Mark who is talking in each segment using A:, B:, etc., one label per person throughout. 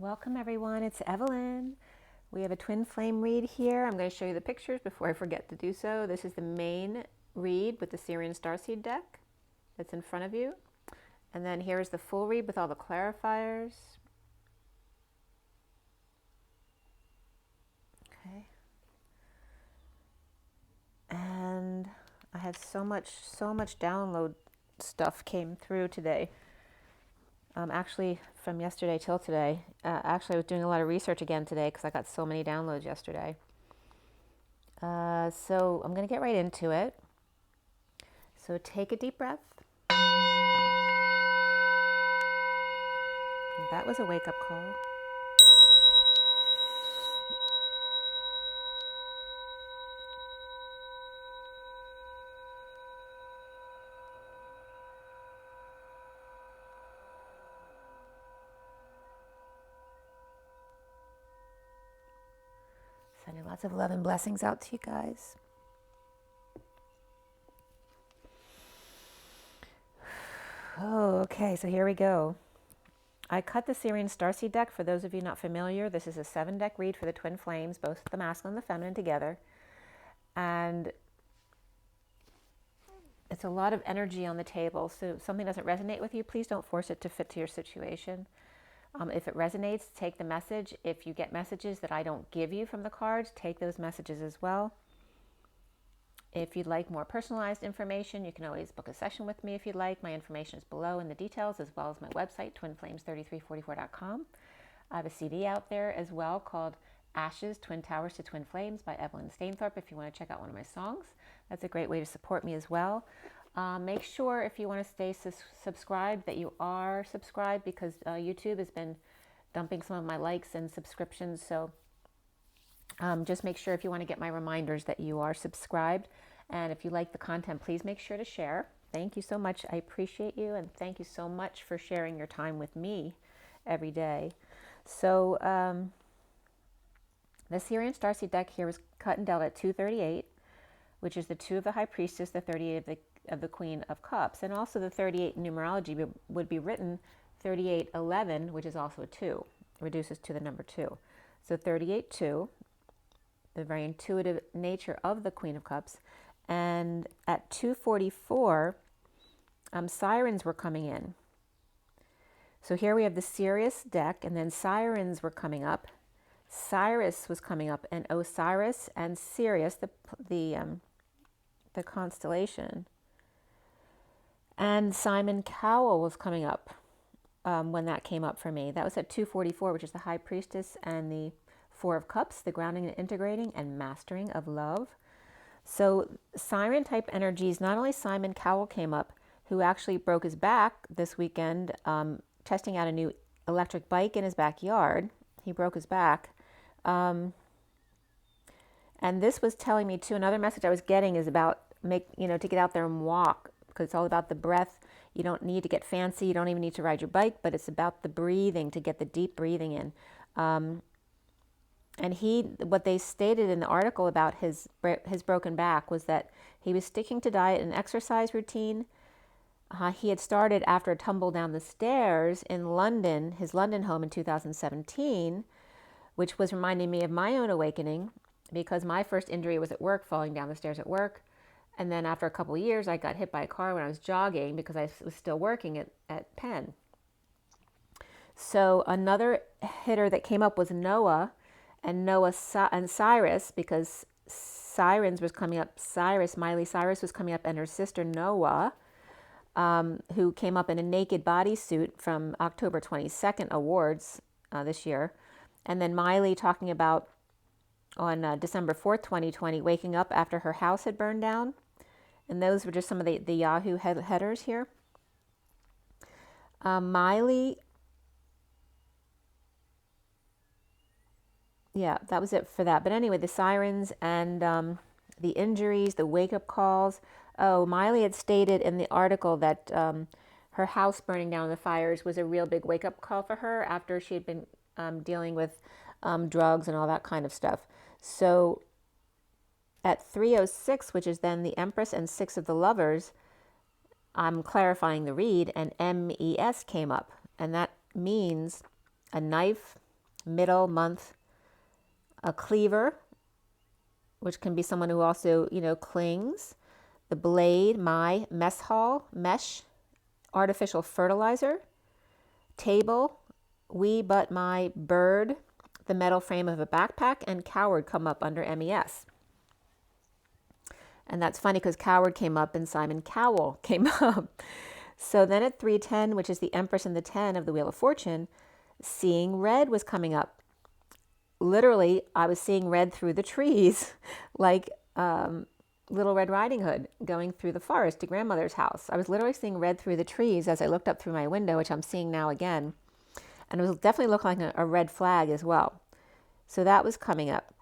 A: Welcome everyone, it's Evelyn. We have a twin flame read here. I'm going to show you the pictures before I forget to do so. This is the main read with the SIRIAN Starseed deck that's in front of you. And then here's the full read with all the clarifiers. Okay. And I had so much download stuff came through today. Actually, from yesterday till today. Actually, I was doing a lot of research again today because I got so many downloads yesterday. So I'm going to get right into it. So take a deep breath. That was a wake-up call. Sending lots of love and blessings out to you guys. Oh, okay, so here we go. I cut the SIRIAN Starseed deck. For those of you not familiar, this is a 7-deck read for the twin flames, both the masculine and the feminine together. And it's a lot of energy on the table. So if something doesn't resonate with you, please don't force it to fit to your situation. If it resonates, take the message. If you get messages that I don't give you from the cards, take those messages as well. If you'd like more personalized information, you can always book a session with me if you'd like. My information is below in the details, as well as my website, twinflames3344.com. I have a CD out there as well called Ashes, Twin Towers to Twin Flames by Evelyn Stainthorpe if you want to check out one of my songs. That's a great way to support me as well. Make sure if you want to stay subscribed that you are subscribed, because YouTube has been dumping some of my likes and subscriptions. So just make sure if you want to get my reminders that you are subscribed. And if you like the content, please make sure to share. Thank you so much. I appreciate you. And thank you so much for sharing your time with me every day. So the SIRIAN Starseed deck here was cut and dealt at 238, which is the 2 of the High Priestess, the 38 of the Queen of Cups. And also the 38 in numerology would be written 3811, which is also a 2. Reduces to the number 2. So 38-2, the very intuitive nature of the Queen of Cups. And at 244, sirens were coming in. So here we have the Sirius deck, and then sirens were coming up. Cyrus was coming up, and Osiris and Sirius, the constellation. And Simon Cowell was coming up when that came up for me. That was at 244, which is the High Priestess and the 4 of Cups, the grounding and integrating and mastering of love. So siren type energies, not only Simon Cowell came up, who actually broke his back this weekend, testing out a new electric bike in his backyard. He broke his back. And this was telling me too, another message I was getting is about to get out there and walk, because it's all about the breath. You don't need to get fancy. You don't even need to ride your bike, but it's about the breathing, to get the deep breathing in. And what they stated in the article about his broken back was that he was sticking to diet and exercise routine. He had started after a tumble down the stairs in London, his London home in 2017, which was reminding me of my own awakening, because my first injury was at work, falling down the stairs at work. And then after a couple of years, I got hit by a car when I was jogging, because I was still working at Penn. So another hitter that came up was Noah, and Cyrus, because Sirens was coming up. Miley Cyrus was coming up, and her sister Noah, who came up in a naked bodysuit from October 22nd awards this year. And then Miley talking about on December 4th, 2020, waking up after her house had burned down. And those were just some of the Yahoo headers here. Miley, yeah, that was it for that. But anyway, the sirens and the injuries, the wake-up calls. Oh, Miley had stated in the article that her house burning down in the fires was a real big wake-up call for her after she had been dealing with drugs and all that kind of stuff. So at 306, which is then the Empress and 6 of the Lovers, I'm clarifying the read, and MES came up. And that means a knife, middle, month, a cleaver, which can be someone who also, clings, the blade, my, mess hall, mesh, artificial fertilizer, table, we, but, my, bird, the metal frame of a backpack, and coward come up under MES. And that's funny because coward came up and Simon Cowell came up. So then at 310, which is the Empress and the 10 of the Wheel of Fortune, seeing red was coming up. Literally, I was seeing red through the trees, like Little Red Riding Hood going through the forest to grandmother's house. I was literally seeing red through the trees as I looked up through my window, which I'm seeing now again. And it was definitely looked like a red flag as well. So that was coming up.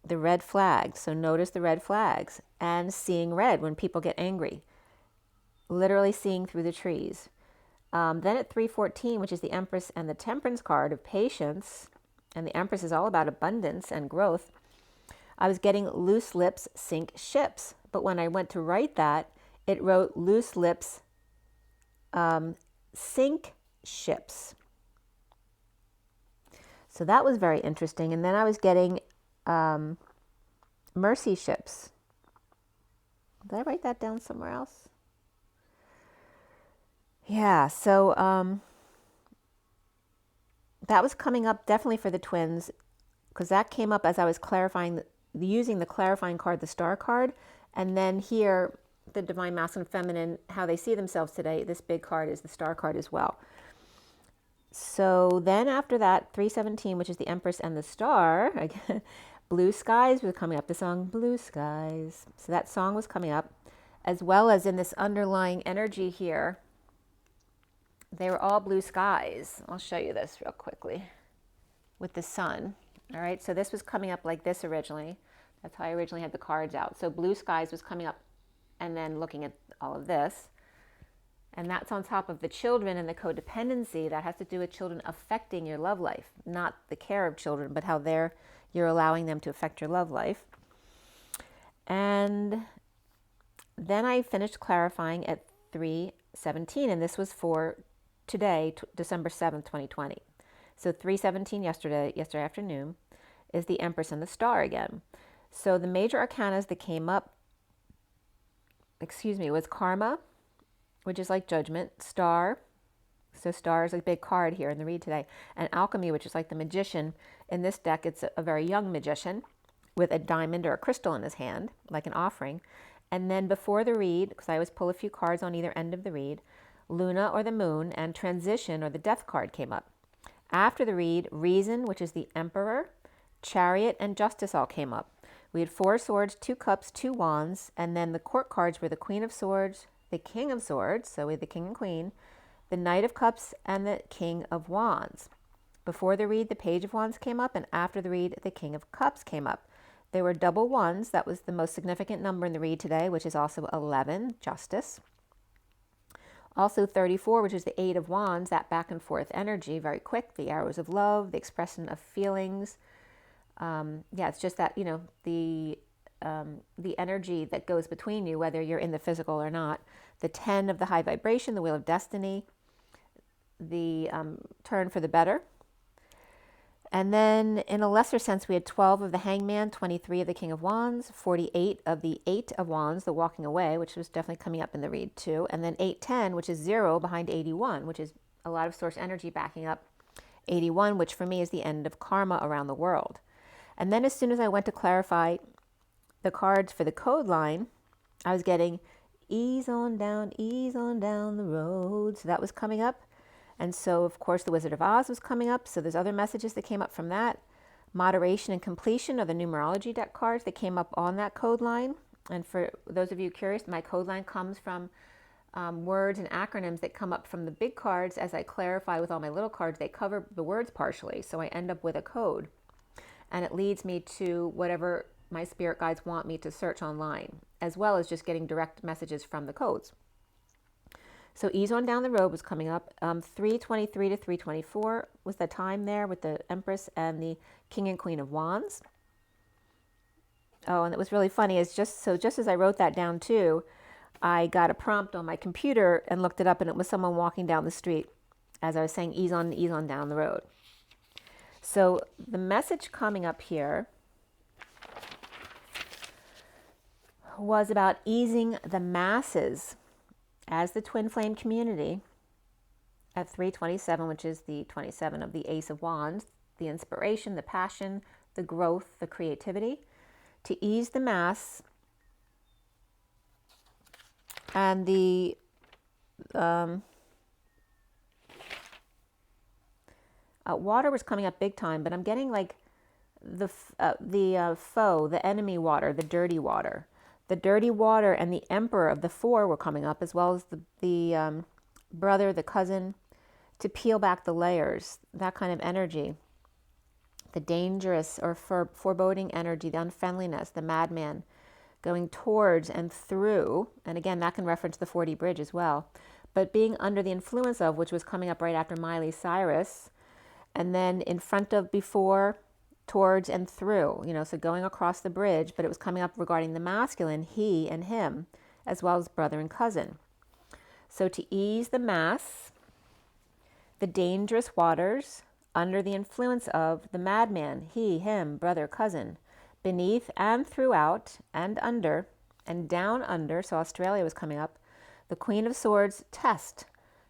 A: The red flag. So notice the red flags. And seeing red when people get angry. Literally seeing through the trees. Then at 314, which is the Empress and the Temperance card of patience, and the Empress is all about abundance and growth, I was getting loose lips sink ships. But when I went to write that, it wrote loose lips sink ships. So that was very interesting. And then I was getting mercy ships. Did I write that down somewhere else? Yeah, so that was coming up definitely for the twins, because that came up as I was clarifying, using the clarifying card, the star card, and then here, the divine masculine feminine, how they see themselves today. This big card is the star card as well. So then after that, 317, which is the Empress and the Star, again, Blue Skies was coming up, the song Blue Skies. So that song was coming up, as well as in this underlying energy here. They were all blue skies. I'll show you this real quickly with the sun. All right, so this was coming up like this originally. That's how I originally had the cards out. So blue skies was coming up and then looking at all of this. And that's on top of the children and the codependency. That has to do with children affecting your love life, not the care of children, but how you're allowing them to affect your love life. And then I finished clarifying at 317, and this was for today, December 7th, 2020. So 317 yesterday afternoon is the Empress and the Star again. So the major arcanas that came up, was Karma, which is like judgment, Star. So Star is a big card here in the read today. And Alchemy, which is like the magician. In this deck, it's a very young magician with a diamond or a crystal in his hand, like an offering. And then before the read, because I always pull a few cards on either end of the read, Luna or the Moon and Transition or the Death card came up. After the read, Reason, which is the Emperor, Chariot, and Justice all came up. We had 4 swords, 2 cups, 2 wands, and then the court cards were the Queen of Swords, the King of Swords, so we had the King and Queen, the Knight of Cups, and the King of Wands. Before the read, the Page of Wands came up, and after the read, the King of Cups came up. There were double ones. That was the most significant number in the read today, which is also 11, Justice. Also 34, which is the 8 of Wands, that back and forth energy, very quick, the arrows of love, the expression of feelings. It's just that, the energy that goes between you, whether you're in the physical or not. The 10 of the high vibration, the Wheel of Destiny, the turn for the better. And then in a lesser sense, we had 12 of the Hangman, 23 of the King of Wands, 48 of the 8 of Wands, the Walking Away, which was definitely coming up in the read too. And then 810, which is 0 behind 81, which is a lot of source energy backing up 81, which for me is the end of karma around the world. And then as soon as I went to clarify the cards for the code line, I was getting ease on down the road. So that was coming up. And so, of course, the Wizard of Oz was coming up. So there's other messages that came up from that. Moderation and completion are the numerology deck cards that came up on that code line. And for those of you curious, my code line comes from words and acronyms that come up from the big cards. As I clarify with all my little cards, they cover the words partially. So I end up with a code. And it leads me to whatever my spirit guides want me to search online, as well as just getting direct messages from the codes. So ease on down the road was coming up. 323 to 324 was the time there with the Empress and the King and Queen of Wands. Oh, and it was really funny. It's just as I wrote that down too, I got a prompt on my computer and looked it up, and it was someone walking down the street as I was saying ease on down the road. So the message coming up here was about easing the masses as the twin flame community at 327, which is the 27 of the Ace of Wands, the inspiration, the passion, the growth, the creativity, to ease the mass and the water was coming up big time, but I'm getting like the foe, the enemy water, the dirty water. The dirty water and the Emperor of the Four were coming up, as well as the brother, the cousin, to peel back the layers, that kind of energy. The dangerous or foreboding energy, the unfriendliness, the madman, going towards and through, and again, that can reference the 4D bridge as well, but being under the influence of, which was coming up right after Miley Cyrus, and then in front of, before, towards and through, you know, so going across the bridge, but it was coming up regarding the masculine, he and him, as well as brother and cousin. So to ease the mass, the dangerous waters, under the influence of the madman, he, him, brother, cousin, beneath and throughout and under and down under, so Australia was coming up, the Queen of Swords test,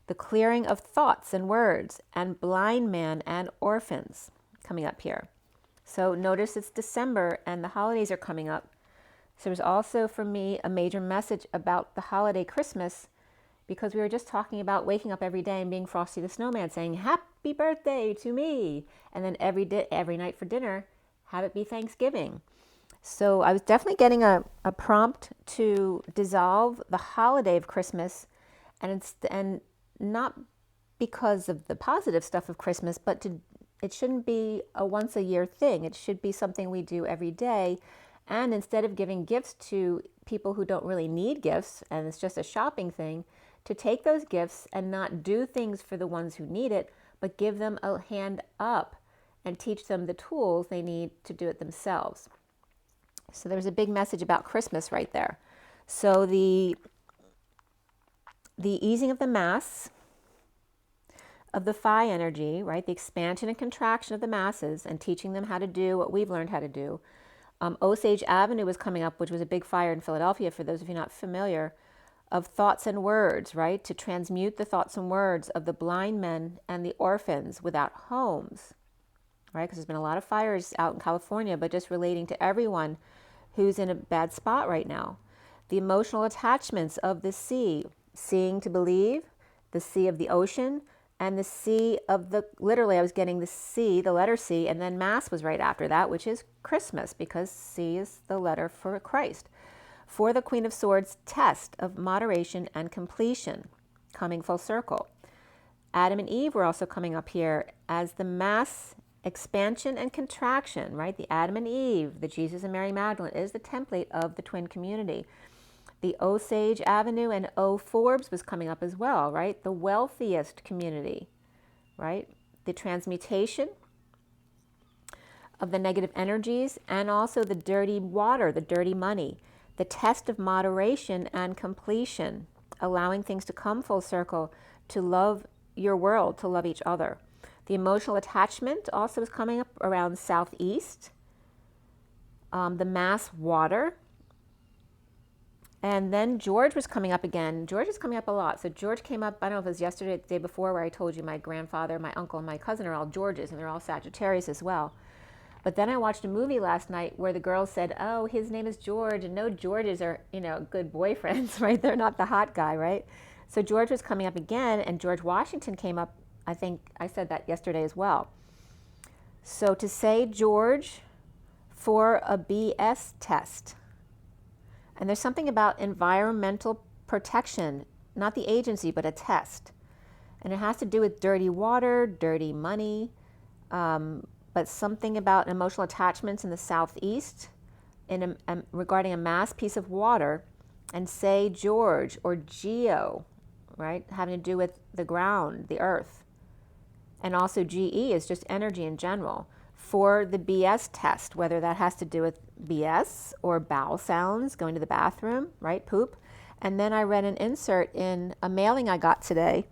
A: the clearing of thoughts and words, and blind man and orphans coming up here. So notice it's December and the holidays are coming up. So there's also for me a major message about the holiday Christmas, because we were just talking about waking up every day and being Frosty the Snowman, saying happy birthday to me. And then every night for dinner, have it be Thanksgiving. So I was definitely getting a prompt to dissolve the holiday of Christmas, and not because of the positive stuff of Christmas, but it shouldn't be a once a year thing. It should be something we do every day. And instead of giving gifts to people who don't really need gifts, and it's just a shopping thing, to take those gifts and not do things for the ones who need it, but give them a hand up and teach them the tools they need to do it themselves. So there's a big message about Christmas right there. So the easing of the mass, of the phi energy, right? The expansion and contraction of the masses and teaching them how to do what we've learned how to do. Osage Avenue was coming up, which was a big fire in Philadelphia, for those of you not familiar, of thoughts and words, right? To transmute the thoughts and words of the blind men and the orphans without homes, right? Because there's been a lot of fires out in California, but just relating to everyone who's in a bad spot right now. The emotional attachments of the sea, seeing to believe, the sea of the ocean, and the sea of the, literally I was getting the C, the letter C, and then Mass was right after that, which is Christmas, because C is the letter for Christ. For the Queen of Swords test of moderation and completion, coming full circle. Adam and Eve were also coming up here as the mass expansion and contraction, right? The Adam and Eve, the Jesus and Mary Magdalene is the template of the twin community. The Osage Avenue and O Forbes was coming up as well, right? The wealthiest community, right? The transmutation of the negative energies, and also the dirty water, the dirty money, the test of moderation and completion, allowing things to come full circle, to love your world, to love each other. The emotional attachment also is coming up around southeast. The mass water. And then George was coming up again. George is coming up a lot. So George came up, I don't know if it was yesterday or the day before, where I told you my grandfather, my uncle, and my cousin are all Georges, and they're all Sagittarius as well. But then I watched a movie last night where the girls said, oh, his name is George, and no Georges are, good boyfriends, right? They're not the hot guy, right? So George was coming up again, and George Washington came up. I think I said that yesterday as well. So to say George for a BS test. And there's something about environmental protection, not the agency, but a test. And it has to do with dirty water, dirty money, but something about emotional attachments in the southeast regarding a mass piece of water, and say George or Geo, right? Having to do with the ground, the earth. And also GE is just energy in general. For the BS test, whether that has to do with BS or bowel sounds, going to the bathroom, right, poop. And then I read an insert in a mailing I got today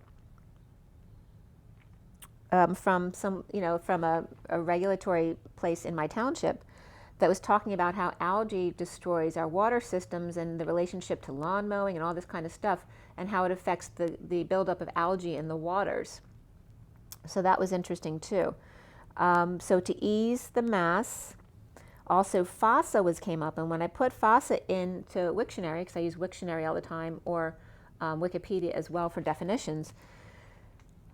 A: from some, from a regulatory place in my township that was talking about how algae destroys our water systems and the relationship to lawn mowing and all this kind of stuff, and how it affects the buildup of algae in the waters. So that was interesting too. So to ease the mass, also fossa came up, and when I put fossa into Wiktionary, because I use Wiktionary all the time, or Wikipedia as well for definitions,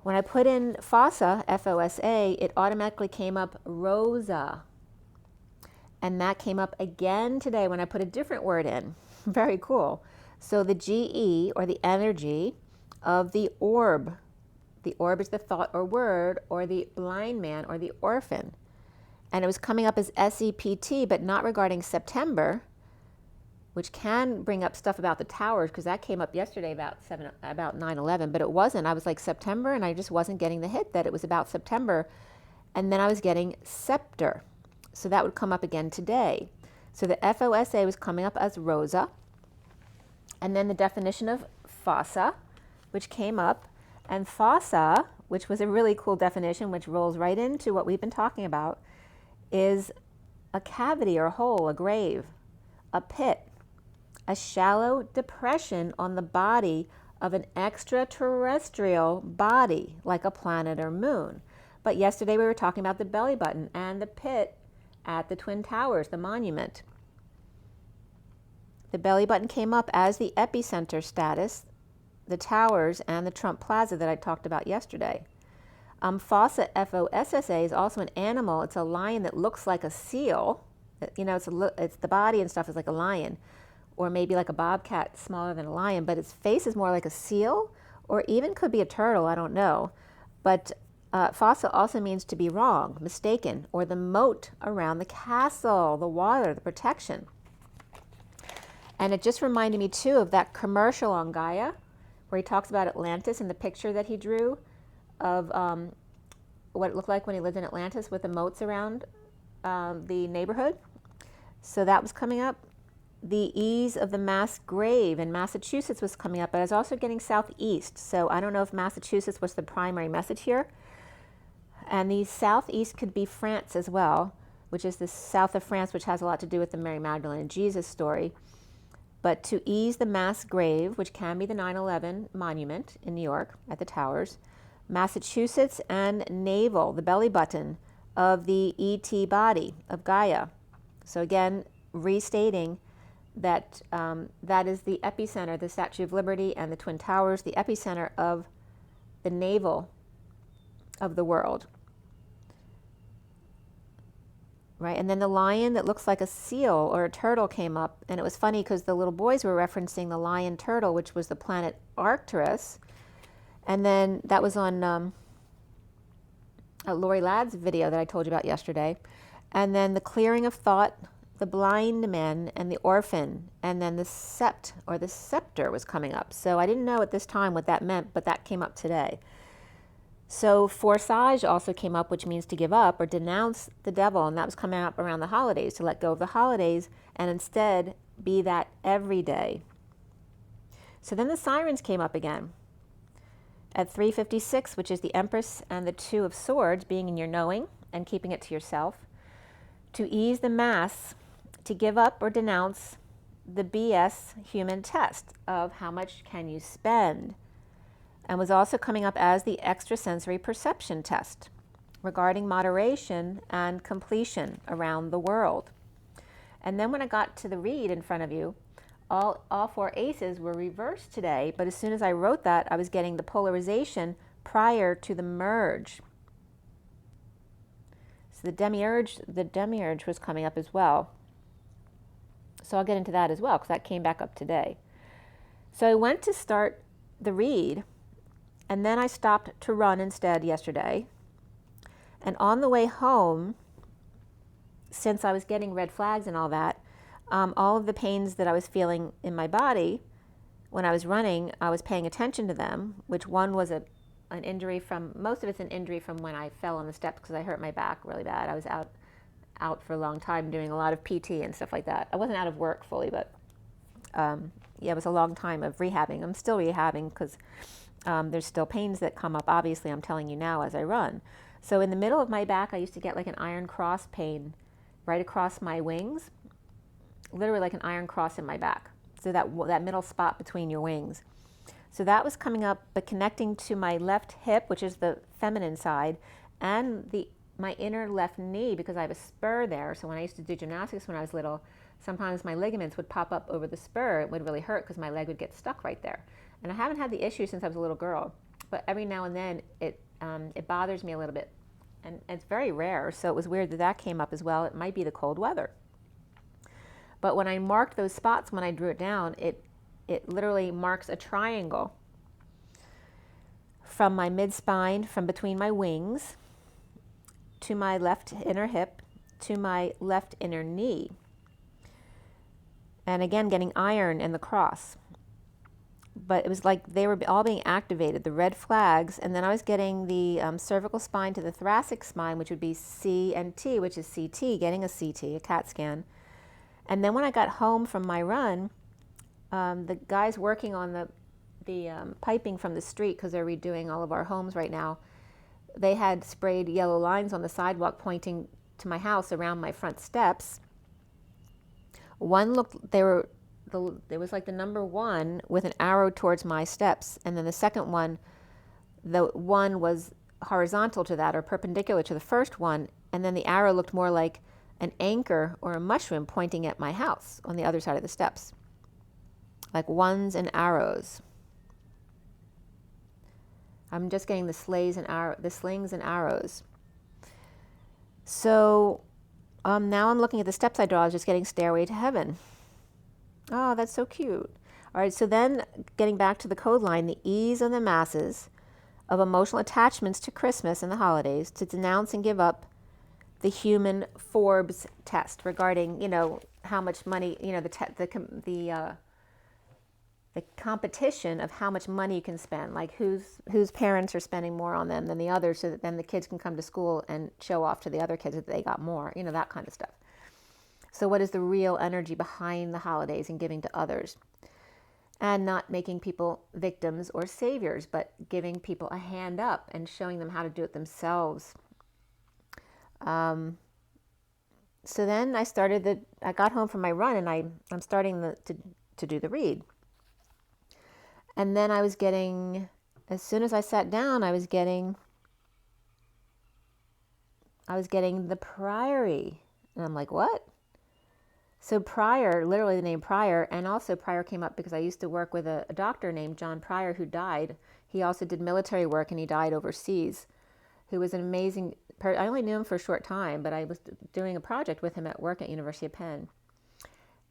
A: when I put in fossa, F-O-S-A, it automatically came up rosa. And that came up again today when I put a different word in. Very cool. So the GE, or the energy of the orb. The orb is the thought or word, or the blind man, or the orphan. And it was coming up as SEPT, but not regarding September, which can bring up stuff about the towers, because that came up yesterday about 9/11, but it wasn't. I was like September, and I just wasn't getting the hit that it was about September. And then I was getting scepter. So that would come up again today. So the FOSA was coming up as rosa. And then the definition of fossa, which came up. And fossa, which was a really cool definition, which rolls right into what we've been talking about, is a cavity or a hole, a grave, a pit, a shallow depression on the body of an extraterrestrial body, like a planet or moon. But yesterday we were talking about the belly button and the pit at the Twin Towers, the monument. The belly button came up as the epicenter status, the towers, and the Trump Plaza that I talked about yesterday. Fossa, F-O-S-S-A, is also an animal. It's a lion that looks like a seal. It's the body and stuff is like a lion, or maybe like a bobcat, smaller than a lion, but its face is more like a seal, or even could be a turtle, I don't know. But fossa also means to be wrong, mistaken, or the moat around the castle, the water, the protection. And it just reminded me too of that commercial on Gaia, where he talks about Atlantis in the picture that he drew of what it looked like when he lived in Atlantis with the moats around the neighborhood. So that was coming up. The ease of the mass grave in Massachusetts was coming up, but I was also getting southeast. So I don't know if Massachusetts was the primary message here. And the southeast could be France as well, which is the south of France, which has a lot to do with the Mary Magdalene and Jesus story. But to ease the mass grave, which can be the 9/11 monument in New York at the towers, Massachusetts, and navel, the belly button of the ET body of Gaia. So again, restating that that is the epicenter, the Statue of Liberty and the Twin Towers, the epicenter of the navel of the world. Right, and then the lion that looks like a seal or a turtle came up, and it was funny because the little boys were referencing the lion turtle, which was the planet Arcturus, and then that was on Lori Ladd's video that I told you about yesterday, and then the clearing of thought, the blind men, and the orphan, and then the sept or the scepter was coming up. So I didn't know at this time what that meant, but that came up today. So forsage also came up, which means to give up or denounce the devil, and that was coming up around the holidays, to let go of the holidays and instead be that every day. So then the sirens came up again at 3:56, which is the Empress and the Two of Swords, being in your knowing and keeping it to yourself, to ease the mass, to give up or denounce the BS human test of how much can you spend, and was also coming up as the extrasensory perception test regarding moderation and completion around the world. And then when I got to the read in front of you, all four aces were reversed today, but as soon as I wrote that, I was getting the polarization prior to the merge. So the demiurge was coming up as well. So I'll get into that as well, because that came back up today. So I went to start the read, and then I stopped to run instead yesterday. And on the way home, since I was getting red flags and all that, all of the pains that I was feeling in my body when I was running, I was paying attention to them, which one was an injury from, most of it's an injury from when I fell on the steps because I hurt my back really bad. I was out for a long time doing a lot of PT and stuff like that. I wasn't out of work fully, but yeah, it was a long time of rehabbing. I'm still rehabbing because There's still pains that come up, obviously, I'm telling you now as I run. So in the middle of my back, I used to get like an iron cross pain right across my wings, literally like an iron cross in my back. So that middle spot between your wings. So that was coming up, but connecting to my left hip, which is the feminine side, and my inner left knee, because I have a spur there. So when I used to do gymnastics when I was little, sometimes my ligaments would pop up over the spur. It would really hurt because my leg would get stuck right there. And I haven't had the issue since I was a little girl, but every now and then it bothers me a little bit. And it's very rare, so it was weird that came up as well. It might be the cold weather. But when I marked those spots, when I drew it down, it literally marks a triangle from my mid-spine, from between my wings, to my left inner hip, to my left inner knee. And again, getting iron in the cross. But it was like they were all being activated, the red flags. And then I was getting the cervical spine to the thoracic spine, which would be C and T, which is CT, getting a CT, a CAT scan. And then when I got home from my run, the guys working on the piping from the street, because they're redoing all of our homes right now, they had sprayed yellow lines on the sidewalk pointing to my house around my front steps. One looked, there was like the number 1 with an arrow towards my steps, and then the second one, the one was horizontal to that or perpendicular to the first one, and then the arrow looked more like an anchor or a mushroom pointing at my house on the other side of the steps, like ones and arrows. I'm just getting the slings and arrows. So now I'm looking at the steps I draw. I was just getting Stairway to Heaven. Oh, that's so cute. All right, so then getting back to the code line, the ease of the masses of emotional attachments to Christmas and the holidays, to denounce and give up the human Forbes test regarding, how much money, the competition of how much money you can spend, like whose parents are spending more on them than the others, so that then the kids can come to school and show off to the other kids that they got more, that kind of stuff. So what is the real energy behind the holidays and giving to others? And not making people victims or saviors, but giving people a hand up and showing them how to do it themselves. So then I got home from my run, and I'm starting to do the read. And then I was getting, as soon as I sat down, I was getting the Priory. And I'm like, what? So Prior, literally the name Prior, and also Prior came up because I used to work with a doctor named John Prior who died. He also did military work, and he died overseas, who was an amazing person. I only knew him for a short time, but I was doing a project with him at work at University of Penn.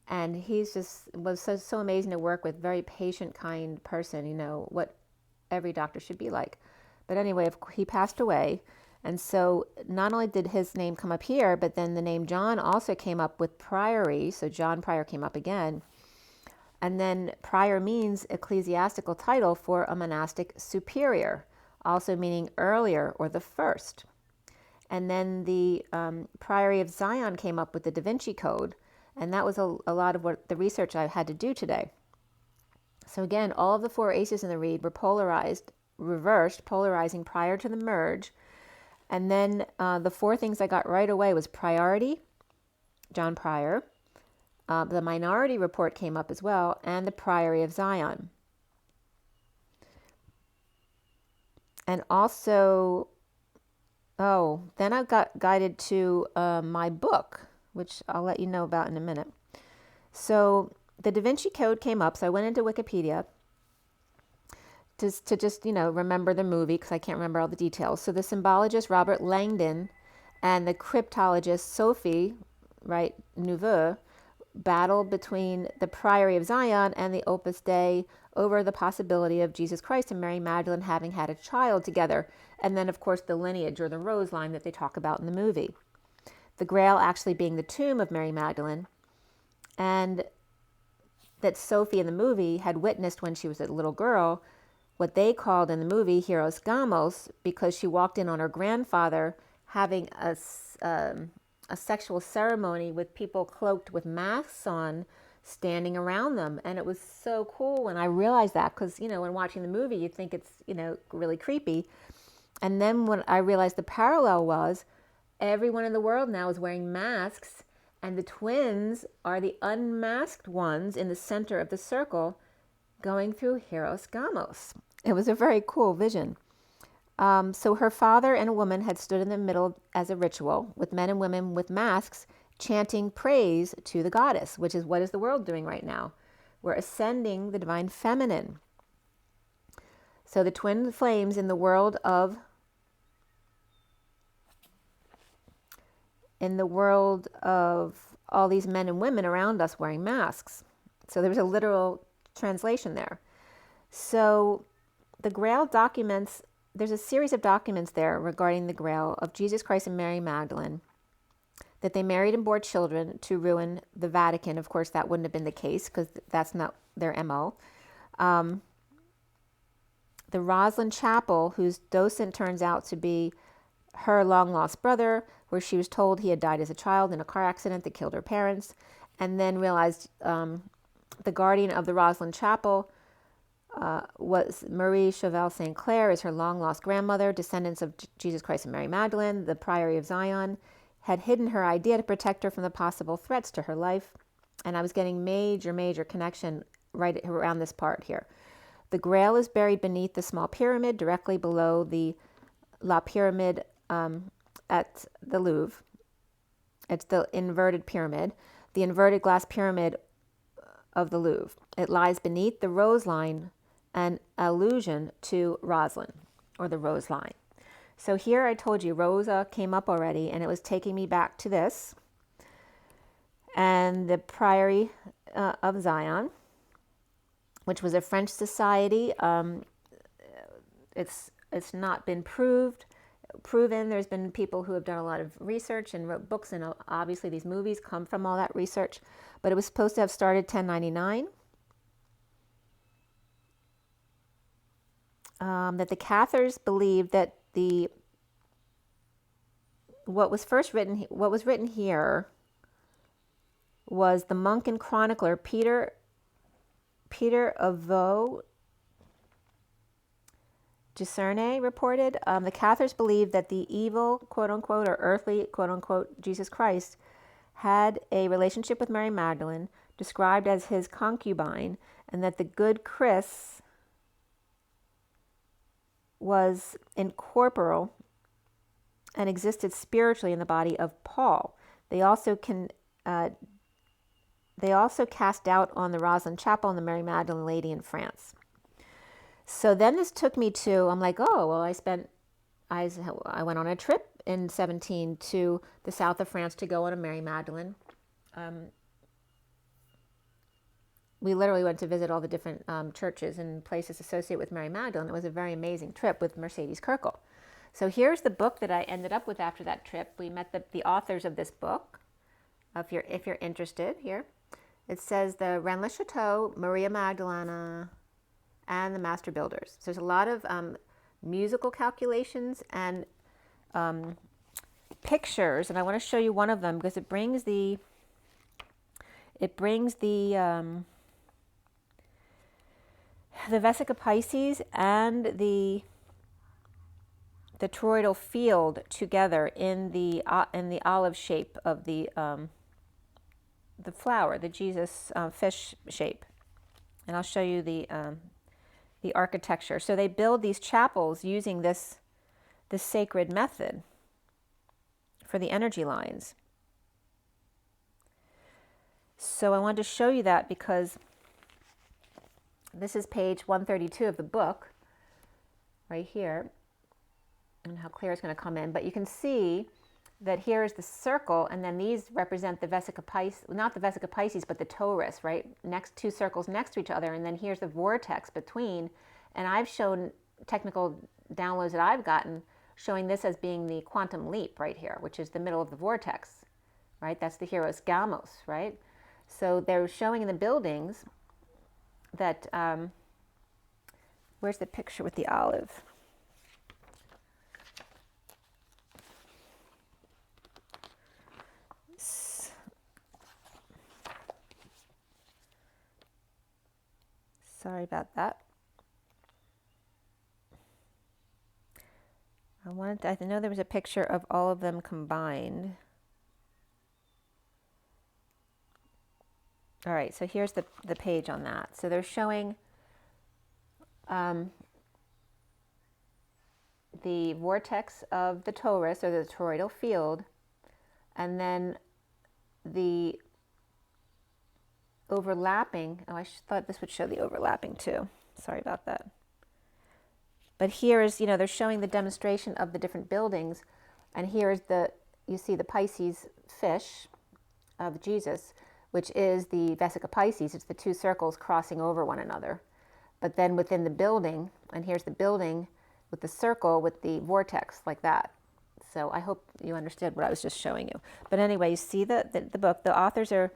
A: And he's was so amazing to work with, very patient, kind person, what every doctor should be like. But anyway, he passed away. And so not only did his name come up here, but then the name John also came up with Priory. So John Prior came up again. And then Prior means ecclesiastical title for a monastic superior, also meaning earlier or the first. And then the Priory of Zion came up with the Da Vinci Code. And that was a lot of what the research I had to do today. So again, all of the 4 aces in the read were reversed, polarizing prior to the merge. And then the 4 things I got right away was priority, John Prior. The minority report came up as well, and the Priory of Zion. And also, then I got guided to my book, which I'll let you know about in a minute. So the Da Vinci Code came up, so I went into Wikipedia to just, remember the movie, because I can't remember all the details. So the symbologist Robert Langdon and the cryptologist Sophie, Neveu, battled between the Priory of Zion and the Opus Dei over the possibility of Jesus Christ and Mary Magdalene having had a child together. And then, of course, the lineage or the rose line that they talk about in the movie. The Grail actually being the tomb of Mary Magdalene, and that Sophie in the movie had witnessed when she was a little girl, what they called in the movie Hieros Gamos, because she walked in on her grandfather having a sexual ceremony with people cloaked with masks on, standing around them. And it was so cool when I realized that, because, you know, when watching the movie, you think it's, you know, really creepy. And then when I realized the parallel was everyone in the world now is wearing masks, and the twins are the unmasked ones in the center of the circle going through Hieros Gamos. It was a very cool vision. So her father and a woman had stood in the middle as a ritual, with men and women with masks chanting praise to the goddess, which is what is the world doing right now. We're ascending the divine feminine. So the twin flames in the world of all these men and women around us wearing masks. So there's a literal translation there. So the Grail documents, there's a series of documents there regarding the Grail of Jesus Christ and Mary Magdalene, that they married and bore children to ruin the Vatican. Of course, that wouldn't have been the case because that's not their MO. The Rosslyn Chapel, whose docent turns out to be her long-lost brother, where she was told he had died as a child in a car accident that killed her parents, and then realized the guardian of the Rosslyn Chapel was Marie Chauvel St. Clair, is her long-lost grandmother, descendants of Jesus Christ and Mary Magdalene. The Priory of Zion had hidden her idea to protect her from the possible threats to her life. And I was getting major connection right around this part here. The Grail is buried beneath the small pyramid directly below the La Pyramide at the Louvre. It's the inverted pyramid, the inverted glass pyramid of the Louvre. It lies beneath the rose line, an allusion to Rosslyn, or the rose line. So here I told you Rosa came up already, and it was taking me back to this. And the Priory of Zion, which was a French society. It's not been proven. There's been people who have done a lot of research and wrote books, and obviously these movies come from all that research. But it was supposed to have started 1099. That the Cathars believed that what was written here was the monk and chronicler Peter of Vaux Giserne reported. The Cathars believed that the evil, quote unquote, or earthly, quote unquote, Jesus Christ had a relationship with Mary Magdalene, described as his concubine, and that the good Chris was incorporeal and existed spiritually in the body of Paul. They also cast doubt on the Rosslyn Chapel and the Mary Magdalene Lady in France. So then this took me to, I'm like, oh, well, I went on a trip in 17 to the south of France to go on a Mary Magdalene. We literally went to visit all the different churches and places associated with Mary Magdalene. It was a very amazing trip with Mercedes Kirkle. So here's the book that I ended up with after that trip. We met the authors of this book, if you're interested here. It says the Rennes le Chateau, Maria Magdalena, and the Master Builders. So there's a lot of musical calculations and pictures, and I want to show you one of them because it brings the Vesica Pisces and the toroidal field together in the olive shape of the flower, the Jesus fish shape, and I'll show you the architecture. So they build these chapels using this sacred method for the energy lines. So I wanted to show you that because this is page 132 of the book, right here. And how clear it's going to come in, but you can see that here is the circle, and then these represent the Vesica Pisces, not the Vesica Pisces, but the torus, right? Two circles next to each other, and then here's the vortex between. And I've shown technical downloads that I've gotten showing this as being the quantum leap right here, which is the middle of the vortex, right? That's the Hieros Gamos, right? So they're showing in the buildings that, where's the picture with the olive? Sorry about that. I know there was a picture of all of them combined. All right, so here's the page on that. So they're showing the vortex of the torus, or the toroidal field, and then the overlapping. Oh, I thought this would show the overlapping too. Sorry about that. But here is, they're showing the demonstration of the different buildings, and here is you see the Pisces fish of Jesus, which is the Vesica Pisces. It's the two circles crossing over one another. But then within the building, and here's the building with the circle with the vortex like that. So I hope you understood what I was just showing you. But anyway, you see the book. The authors are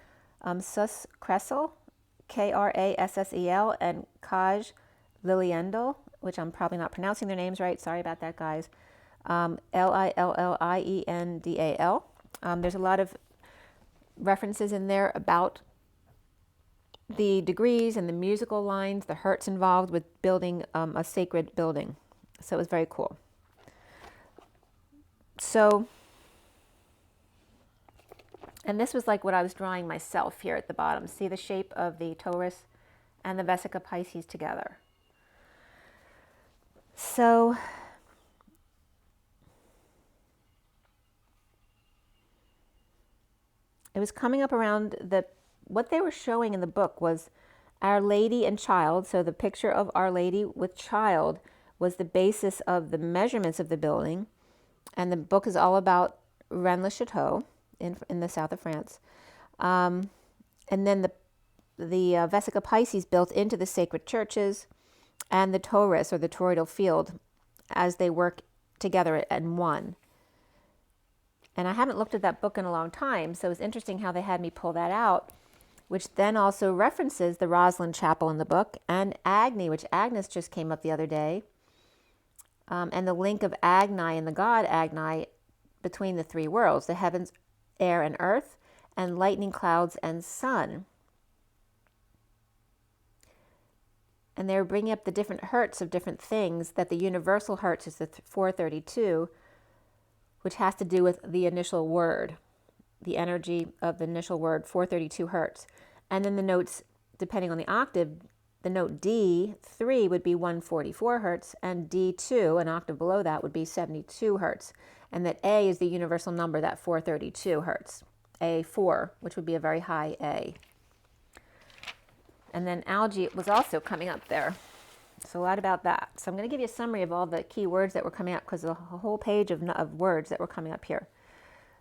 A: Sus Kressel, Krassel, and Kaj Liliendal, which I'm probably not pronouncing their names right. Sorry about that, guys. Lilliendal. There's a lot of references in there about the degrees and the musical lines, the hertz involved with building a sacred building. So it was very cool. So, and this was like what I was drawing myself here at the bottom. See the shape of the Taurus and the Vesica Pisces together. So, it was coming up around what they were showing in the book was Our Lady and Child. So the picture of Our Lady with Child was the basis of the measurements of the building. And the book is all about Rennes-le-Château in the south of France. And then the Vesica Pisces built into the sacred churches, and the torus, or the toroidal field, as they work together in one. And I haven't looked at that book in a long time, so it's interesting how they had me pull that out, which then also references the Rosslyn Chapel in the book, and Agni, which Agnes just came up the other day, and the link of Agni and the god Agni between the three worlds, the heavens, air, and earth, and lightning, clouds, and sun. And they're bringing up the different hertz of different things, that the universal hertz is the 432, which has to do with the initial word, the energy of the initial word, 432 hertz. And then the notes, depending on the octave, the note D3 would be 144 hertz, and D2, an octave below that, would be 72 hertz. And that A is the universal number, that 432 hertz, A4, which would be a very high A. And then algae was also coming up there. So a lot about that. So I'm going to give you a summary of all the key words that were coming up, because a whole page of words that were coming up here.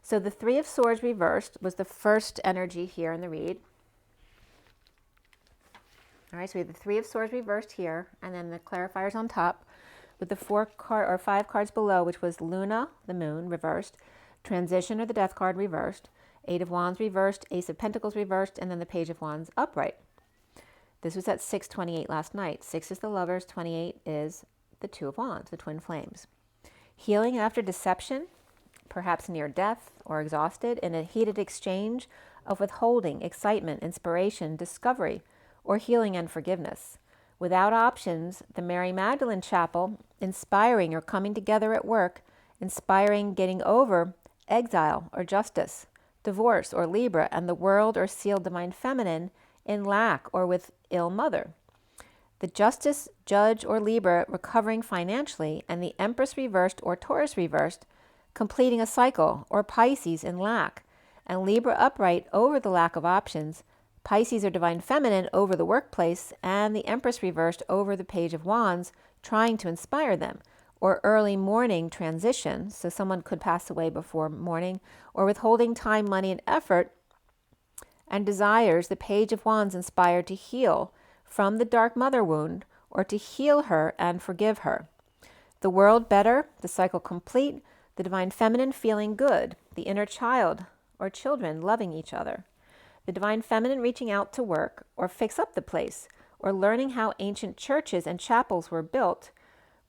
A: So the Three of Swords reversed was the first energy here in the read. All right, so we have the Three of Swords reversed here, and then the clarifiers on top, with the 5 cards below, which was Luna, the moon, reversed, Transition, or the Death card, reversed, Eight of Wands reversed, Ace of Pentacles reversed, and then the Page of Wands upright. This was at 6:28 last night. 6 is the Lovers, 28 is the Two of Wands, the Twin Flames. Healing after deception, perhaps near death or exhausted, in a heated exchange of withholding, excitement, inspiration, discovery, or healing and forgiveness. Without options, the Mary Magdalene Chapel, inspiring or coming together at work, inspiring getting over exile or justice, divorce or Libra, and the world or sealed divine feminine, in lack or with ill mother. The Justice, Judge, or Libra recovering financially, and the Empress reversed or Taurus reversed, completing a cycle, or Pisces in lack, and Libra upright over the lack of options, Pisces or divine feminine over the workplace, and the Empress reversed over the Page of Wands, trying to inspire them, or early morning transition, so someone could pass away before morning, or withholding time, money, and effort, and desires, the Page of Wands inspired to heal from the dark mother wound, or to heal her and forgive her. The world better, the cycle complete, the divine feminine feeling good, the inner child or children loving each other. The divine feminine reaching out to work or fix up the place, or learning how ancient churches and chapels were built,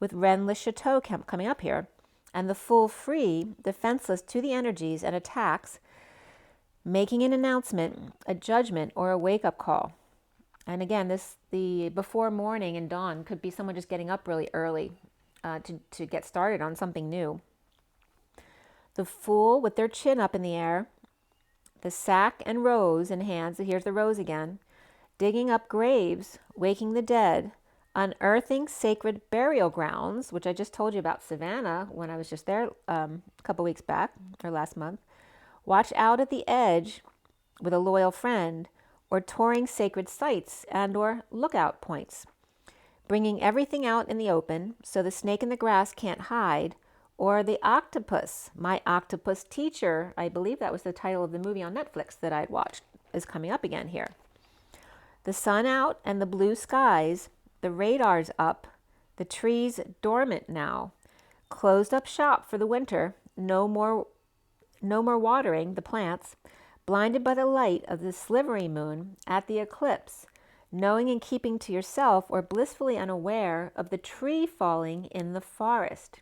A: with Rennes-le-Château coming up here, and the full free, defenseless to the energies and attacks, making an announcement, a judgment, or a wake-up call. And again, the before morning and dawn could be someone just getting up really early to get started on something new. The Fool with their chin up in the air, the sack and rose in hands, here's the rose again, digging up graves, waking the dead, unearthing sacred burial grounds, which I just told you about Savannah when I was just there a couple weeks back, or last month. Watch out at the edge with a loyal friend, or touring sacred sites and or lookout points. Bringing everything out in the open so the snake in the grass can't hide, or the octopus, my octopus teacher, I believe that was the title of the movie on Netflix that I'd watched, is coming up again here. The sun out and the blue skies, the radar's up, the trees dormant now, closed up shop for the winter, no more watering the plants, blinded by the light of the slivery moon at the eclipse, knowing and keeping to yourself or blissfully unaware of the tree falling in the forest.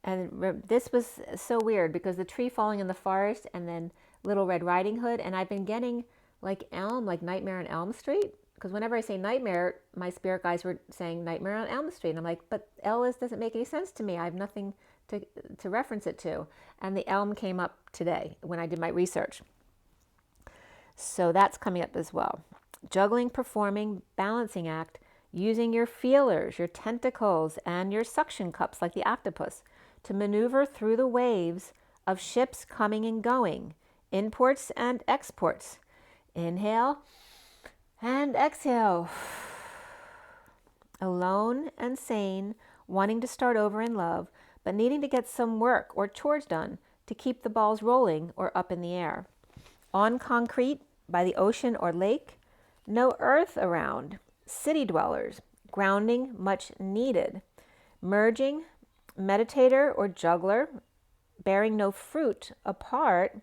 A: And this was so weird because the tree falling in the forest and then Little Red Riding Hood, and I've been getting like Elm, like Nightmare on Elm Street, because whenever I say nightmare, my spirit guides were saying Nightmare on Elm Street, and I'm like, but Ellis doesn't make any sense to me. I have nothing to reference it to. And the elm came up today when I did my research. So that's coming up as well. Juggling, performing, balancing act, using your feelers, your tentacles, and your suction cups like the octopus to maneuver through the waves of ships coming and going, imports and exports. Inhale and exhale. Alone and sane, wanting to start over in love, but needing to get some work or chores done to keep the balls rolling or up in the air. On concrete, by the ocean or lake, no earth around, city dwellers, grounding much needed. Merging, meditator or juggler, bearing no fruit apart,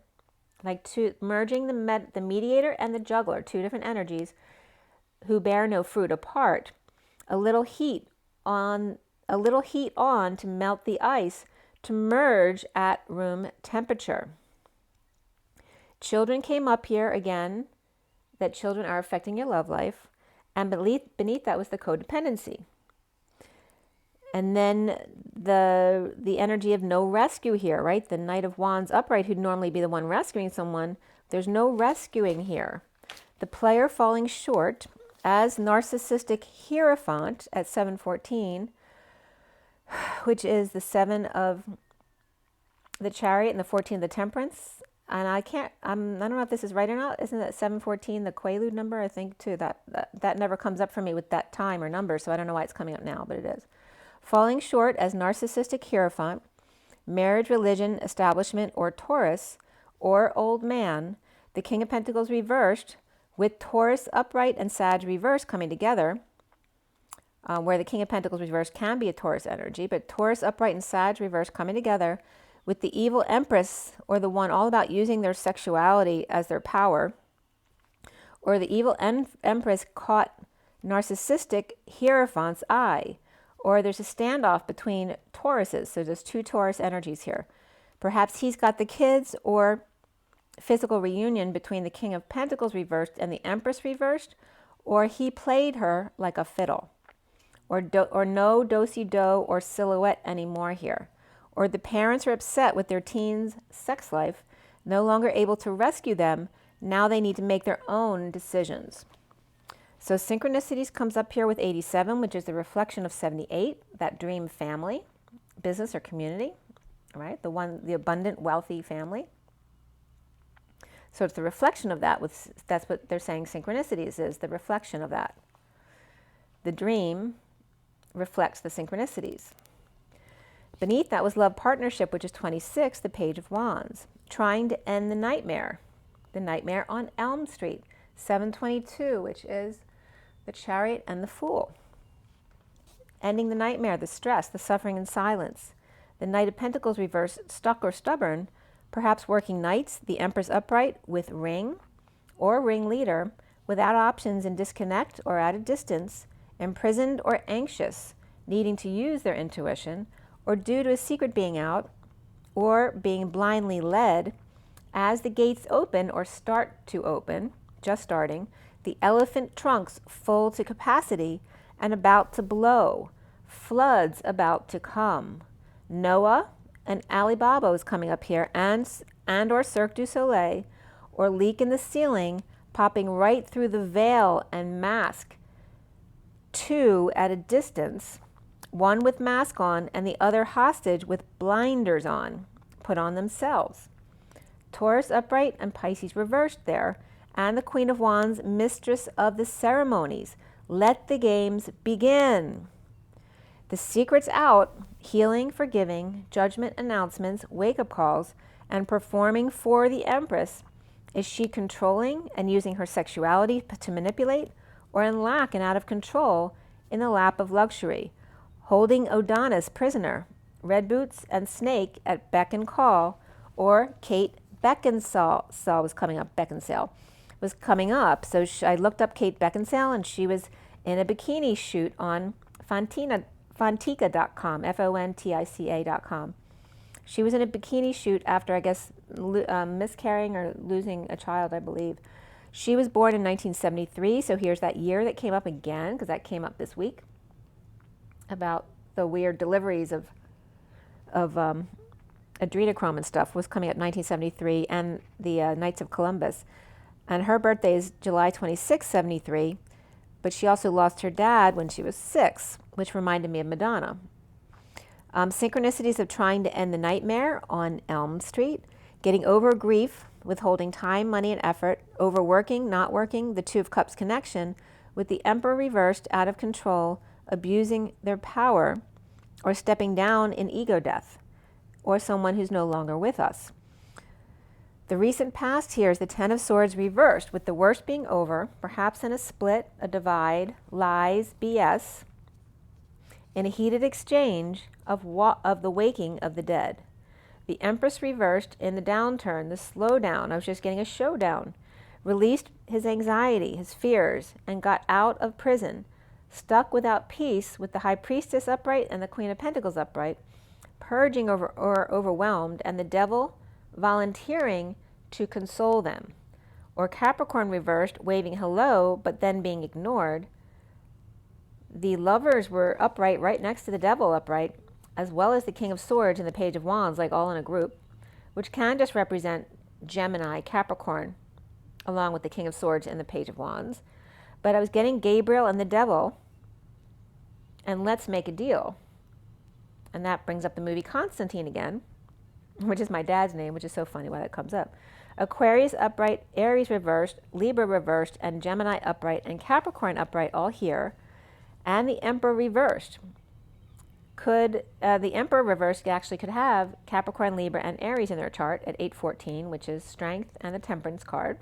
A: like merging the mediator and the juggler, two different energies, who bear no fruit apart. A little heat on to melt the ice, to merge at room temperature. Children came up here again, that children are affecting your love life, and beneath that was the codependency. And then the energy of no rescue here, right? The Knight of Wands upright, who'd normally be the one rescuing someone. There's no rescuing here. The player falling short as narcissistic hierophant at 714, which is the 7 of the Chariot and the 14 of the Temperance. And I don't know if this is right or not. Isn't that 714 the Quaalude number? I think too. That never comes up for me with that time or number, so I don't know why it's coming up now, but it is. Falling short as narcissistic hierophant, marriage, religion, establishment, or Taurus, or old man, the King of Pentacles reversed, with Taurus upright and Sag reversed coming together, where the King of Pentacles reversed can be a Taurus energy, but Taurus upright and Sag reversed coming together with the evil Empress, or the one all about using their sexuality as their power, or the evil Empress caught narcissistic hierophant's eye, or there's a standoff between Tauruses, so there's two Taurus energies here. Perhaps he's got the kids, or physical reunion between the King of Pentacles reversed and the Empress reversed, or he played her like a fiddle, or no do-si-do or silhouette anymore here. Or the parents are upset with their teens' sex life, no longer able to rescue them. Now they need to make their own decisions. So synchronicities comes up here with 87, which is the reflection of 78, that dream family, business or community, right? The abundant, wealthy family. So it's the reflection of that. That's what they're saying synchronicities is, the reflection of that. The dream reflects the synchronicities. Beneath that was love partnership, which is 26, the Page of Wands, trying to end the nightmare on Elm Street, 722, which is the Chariot and the Fool. Ending the nightmare, the stress, the suffering and silence. The Knight of Pentacles reversed, stuck or stubborn, perhaps working nights, the Empress upright with ring or ringleader, without options and disconnect or at a distance, imprisoned or anxious, needing to use their intuition, or due to a secret being out, or being blindly led, as the gates open or start to open, just starting, The elephant trunks full to capacity and about to blow. Floods about to come. Noah and Alibaba is coming up here, and or Cirque du Soleil, or leak in the ceiling, popping right through the veil and mask. Two at a distance, one with mask on and the other hostage with blinders on, put on themselves. Taurus upright and Pisces reversed there, and the Queen of Wands, mistress of the ceremonies. Let the games begin. The secret's out: healing, forgiving, judgment announcements, wake-up calls, and performing for the Empress. Is she controlling and using her sexuality to manipulate, or in lack and out of control in the lap of luxury? Holding Adonis prisoner, red boots and snake at beck and call, or Kate Beckinsale was coming up. Beckinsale was coming up. So I looked up Kate Beckinsale, and she was in a bikini shoot on Fontica.com, Fontica.com. She was in a bikini shoot after, I guess, miscarrying or losing a child, I believe. She was born in 1973, so here's that year that came up again, because that came up this week, about the weird deliveries of adrenochrome and stuff, was coming up 1973, and the Knights of Columbus. And her birthday is July 26, 73, but she also lost her dad when she was 6, which reminded me of Madonna. Synchronicities of trying to end the nightmare on Elm Street, getting over grief, withholding time, money, and effort, overworking, not working, the Two of Cups connection, with the Emperor reversed, out of control, abusing their power, or stepping down in ego death, or someone who's no longer with us. The recent past here is the Ten of Swords reversed, with the worst being over, perhaps in a split, a divide, lies, BS, in a heated exchange of the waking of the dead. The Empress reversed in the downturn, the slowdown. I was just getting a showdown. Released his anxiety, his fears, and got out of prison. Stuck without peace with the High Priestess upright and the Queen of Pentacles upright, purging or overwhelmed, and the Devil volunteering to console them. Or Capricorn reversed, waving hello, but then being ignored. The Lovers were upright right next to the Devil upright, as well as the King of Swords and the Page of Wands, like all in a group, which can just represent Gemini, Capricorn, along with the King of Swords and the Page of Wands. But I was getting Gabriel and the Devil, and let's make a deal. And that brings up the movie Constantine again, which is my dad's name, which is so funny why that comes up. Aquarius upright, Aries reversed, Libra reversed, and Gemini upright, and Capricorn upright all here, and the Emperor reversed. The Emperor reversed actually could have Capricorn, Libra, and Aries in their chart at 814, which is strength and the Temperance card,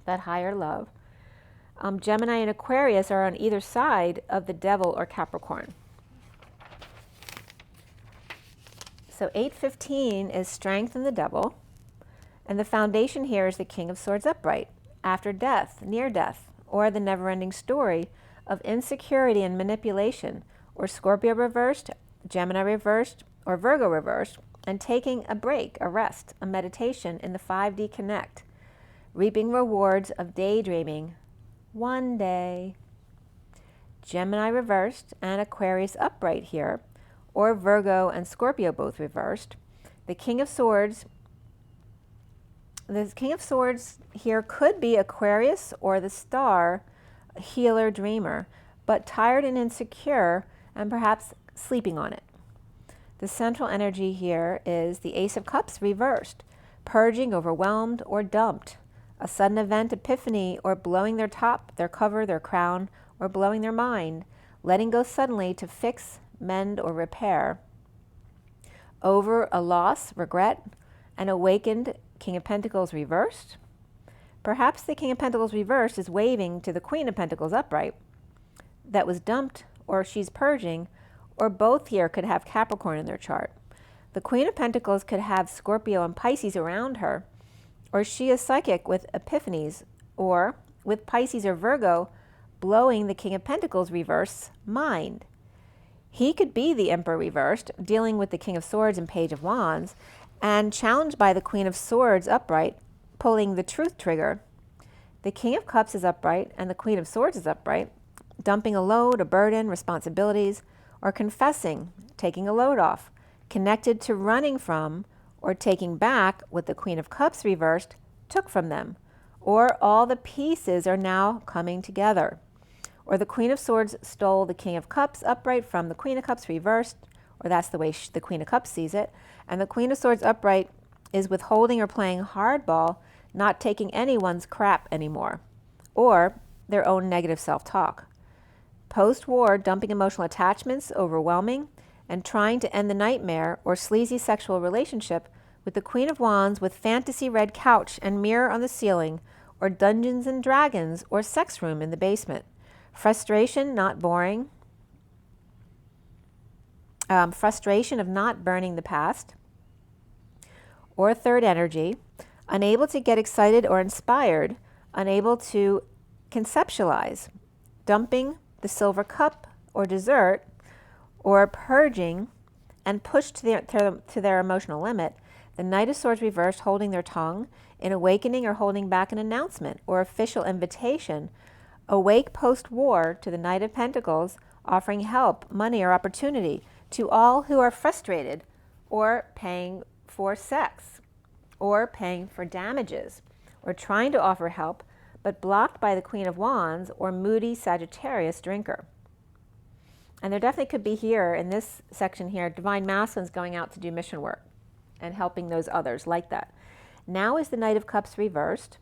A: that higher love. Gemini and Aquarius are on either side of the Devil or Capricorn. So 815 is strength and the Devil, and the foundation here is the King of Swords upright, after death, near death, or the never-ending story of insecurity and manipulation, or Scorpio reversed, Gemini reversed, or Virgo reversed, and taking a break, a rest, a meditation in the 5D Connect, reaping rewards of daydreaming one day. Gemini reversed and Aquarius upright here, or Virgo and Scorpio both reversed. The King of Swords here could be Aquarius or the Star, healer, dreamer, but tired and insecure and perhaps sleeping on it. The central energy here is the Ace of Cups reversed, purging, overwhelmed, or dumped. A sudden event, epiphany, or blowing their top, their cover, their crown, or blowing their mind, letting go suddenly to fix, mend, or repair. Over a loss, regret, an awakened King of Pentacles reversed. Perhaps the King of Pentacles reversed is waving to the Queen of Pentacles upright that was dumped, or she's purging, or both here could have Capricorn in their chart. The Queen of Pentacles could have Scorpio and Pisces around her, or she is psychic with epiphanies, or with Pisces or Virgo blowing the King of Pentacles reverse mind. He could be the Emperor reversed, dealing with the King of Swords and Page of Wands, and challenged by the Queen of Swords upright, pulling the truth trigger, The King of Cups is upright and the Queen of Swords is upright, dumping a load, a burden, responsibilities, or confessing, taking a load off, connected to running from or taking back what the Queen of Cups reversed took from them, or all the pieces are now coming together. Or the Queen of Swords stole the King of Cups upright from the Queen of Cups reversed, or that's the way the Queen of Cups sees it, and the Queen of Swords upright is withholding or playing hardball, not taking anyone's crap anymore, or their own negative self-talk. Post-war, dumping emotional attachments, overwhelming, and trying to end the nightmare or sleazy sexual relationship with the Queen of Wands with fantasy red couch and mirror on the ceiling, or Dungeons and Dragons or sex room in the basement. Frustration, not boring. Frustration of not burning the past. Or third energy, unable to get excited or inspired, unable to conceptualize, dumping the silver cup or dessert, or purging and pushed to their emotional limit. The Knight of Swords reversed, holding their tongue, in awakening or holding back an announcement or official invitation. Awake post-war to the Knight of Pentacles, offering help, money, or opportunity to all who are frustrated or paying for sex or paying for damages or trying to offer help but blocked by the Queen of Wands or moody Sagittarius drinker. And there definitely could be here in this section here, Divine Masculines going out to do mission work and helping those others like that. Now is the Knight of Cups reversed,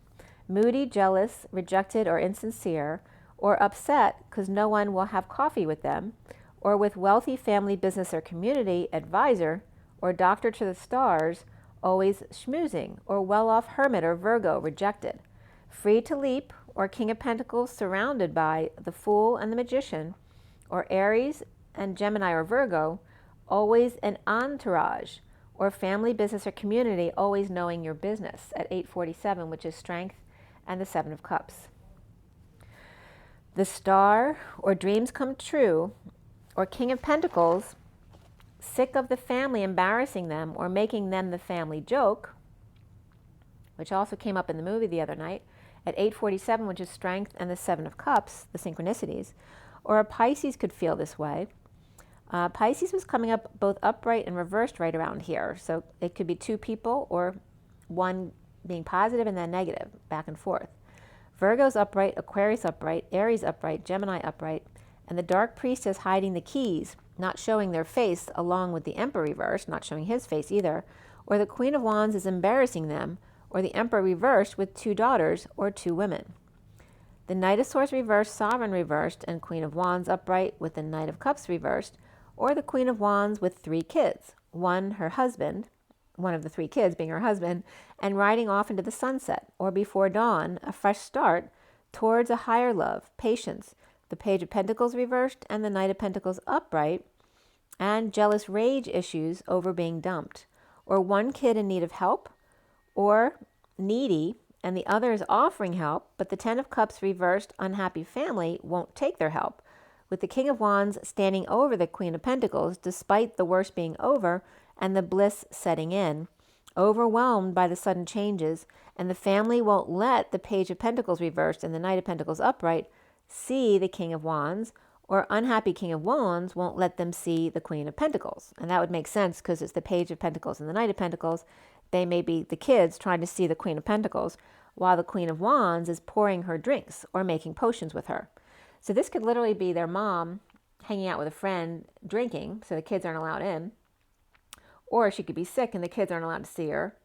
A: moody, jealous, rejected, or insincere, or upset because no one will have coffee with them, or with wealthy family, business, or community advisor, or doctor to the stars, always schmoozing, or well-off hermit or Virgo rejected. Free to leap, or King of Pentacles surrounded by the Fool and the Magician, or Aries and Gemini or Virgo, always an entourage, or family, business, or community, always knowing your business at 847, which is strength, and the Seven of Cups. The Star, or dreams come true, or King of Pentacles, sick of the family embarrassing them or making them the family joke, which also came up in the movie the other night, at 847, which is strength, and the Seven of Cups, the synchronicities. Or a Pisces could feel this way. Pisces was coming up both upright and reversed right around here. So it could be two people or one being positive and then negative, back and forth. Virgo's upright, Aquarius upright, Aries upright, Gemini upright, and the Dark Priestess hiding the keys, not showing their face, along with the Emperor reversed, not showing his face either, or the Queen of Wands is embarrassing them, or the Emperor reversed with two daughters or two women. The Knight of Swords reversed, Sovereign reversed, and Queen of Wands upright with the Knight of Cups reversed, or the Queen of Wands with three kids, one her husband, one of the three kids being her husband, and riding off into the sunset, or before dawn, a fresh start towards a higher love, patience, the Page of Pentacles reversed, and the Knight of Pentacles upright, and jealous rage issues over being dumped, or one kid in need of help, or needy, and the other is offering help, but the Ten of Cups reversed, unhappy family won't take their help, with the King of Wands standing over the Queen of Pentacles, despite the worst being over and the bliss setting in, overwhelmed by the sudden changes, and the family won't let the Page of Pentacles reversed and the Knight of Pentacles upright see the King of Wands, or unhappy King of Wands won't let them see the Queen of Pentacles. And that would make sense because it's the Page of Pentacles and the Knight of Pentacles. They may be the kids trying to see the Queen of Pentacles, while the Queen of Wands is pouring her drinks or making potions with her. So this could literally be their mom hanging out with a friend drinking, so the kids aren't allowed in. Or she could be sick and the kids aren't allowed to see her.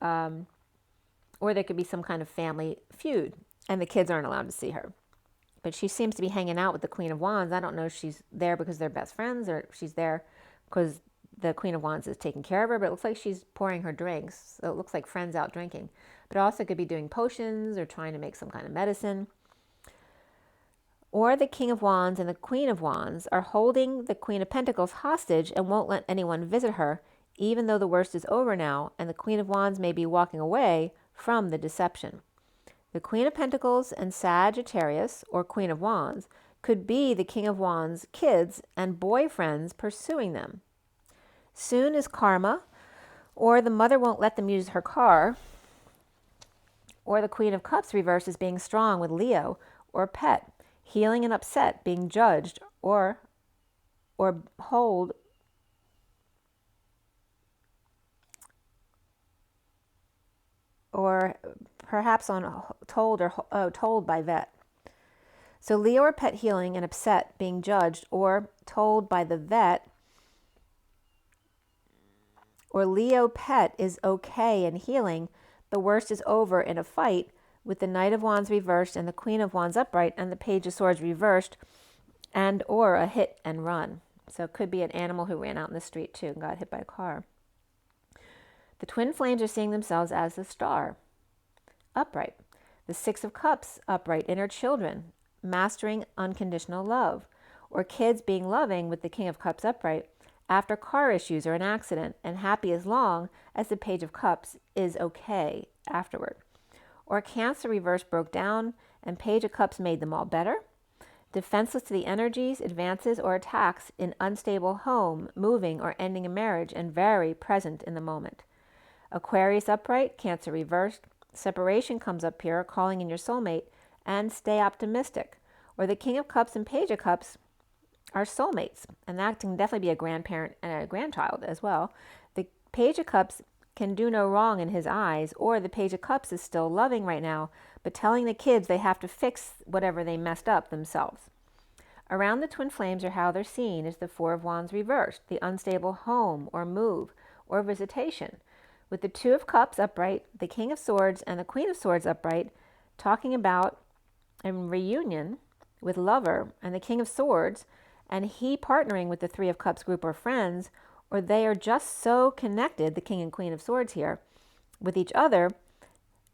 A: Or there could be some kind of family feud and the kids aren't allowed to see her. But she seems to be hanging out with the Queen of Wands. I don't know if she's there because they're best friends or if she's there because the Queen of Wands is taking care of her, but it looks like she's pouring her drinks. So it looks like friends out drinking. But it also could be doing potions or trying to make some kind of medicine. Or the King of Wands and the Queen of Wands are holding the Queen of Pentacles hostage and won't let anyone visit her, even though the worst is over now, and the Queen of Wands may be walking away from the deception. The Queen of Pentacles and Sagittarius, or Queen of Wands, could be the King of Wands' kids and boyfriends pursuing them. Soon is karma, or the mother won't let them use her car, Or the Queen of Cups reversed as being strong with Leo or pet, healing and upset, being judged or hold or perhaps on told by vet. So Leo or pet healing and upset, being judged or told by the vet, or Leo pet is okay and healing, the worst is over in a fight, with the Knight of Wands reversed and the Queen of Wands upright and the Page of Swords reversed, and or a hit and run. So it could be an animal who ran out in the street too and got hit by a car. The twin flames are seeing themselves as the star, upright. The Six of Cups, upright, inner children, mastering unconditional love, or kids being loving with the King of Cups upright after car issues or an accident, and happy as long as the Page of Cups is okay afterward. Or Cancer reverse broke down and Page of Cups made them all better, defenseless to the energies, advances, or attacks in unstable home, moving or ending a marriage, and very present in the moment. Aquarius upright, Cancer reversed, separation comes up here, calling in your soulmate, and stay optimistic. Or the King of Cups and Page of Cups are soulmates, and that can definitely be a grandparent and a grandchild as well. The Page of Cups can do no wrong in his eyes, or the Page of Cups is still loving right now, but telling the kids they have to fix whatever they messed up themselves. Around the twin flames, or how they're seen, is the Four of Wands reversed, the unstable home or move or visitation, with the Two of Cups upright, the King of Swords and the Queen of Swords upright, talking about a reunion with lover and the King of Swords, and he partnering with the Three of Cups group or friends, or they are just so connected, the King and Queen of Swords here, with each other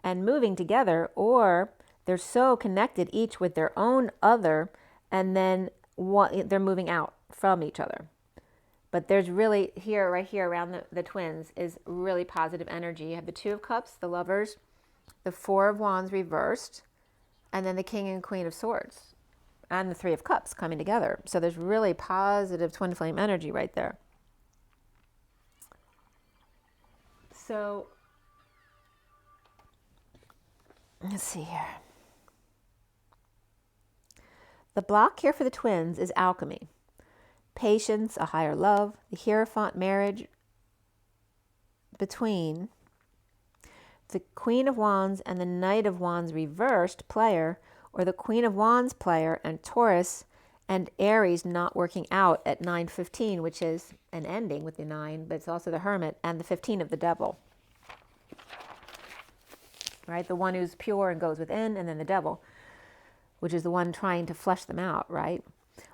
A: and moving together, or they're so connected each with their own other, and then they're moving out from each other. But there's really here, right here around the twins, is really positive energy. You have the Two of Cups, the lovers, the Four of Wands reversed, and then the King and Queen of Swords, and the Three of Cups coming together. So there's really positive twin flame energy right there. So let's see here. The block here for the twins is alchemy, patience, a higher love, the Hierophant marriage between the Queen of Wands and the Knight of Wands reversed player, or the Queen of Wands player and Taurus and Aries not working out at 9:15, which is an ending with the 9, but it's also the Hermit and the 15 of the Devil. Right? The one who's pure and goes within, and then the Devil, which is the one trying to flesh them out, right?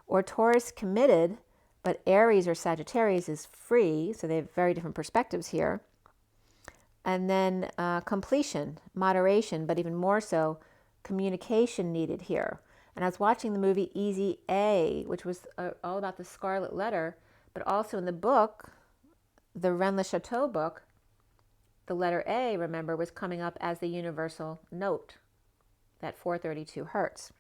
A: Or Taurus committed, but Aries or Sagittarius is free, so they have very different perspectives here. And then completion, moderation, but even more so, communication needed here. And I was watching the movie Easy A, which was all about the Scarlet Letter, but also in the book, the Rennes le Chateau book, the letter A, remember, was coming up as the universal note, that 432 hertz.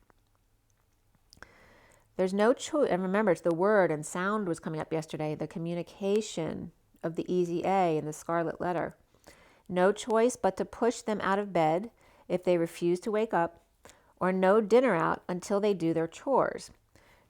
A: There's no choice, and remember, it's the word and sound was coming up yesterday, the communication of the Easy A and the Scarlet Letter. No choice but to push them out of bed if they refuse to wake up, or no dinner out until they do their chores.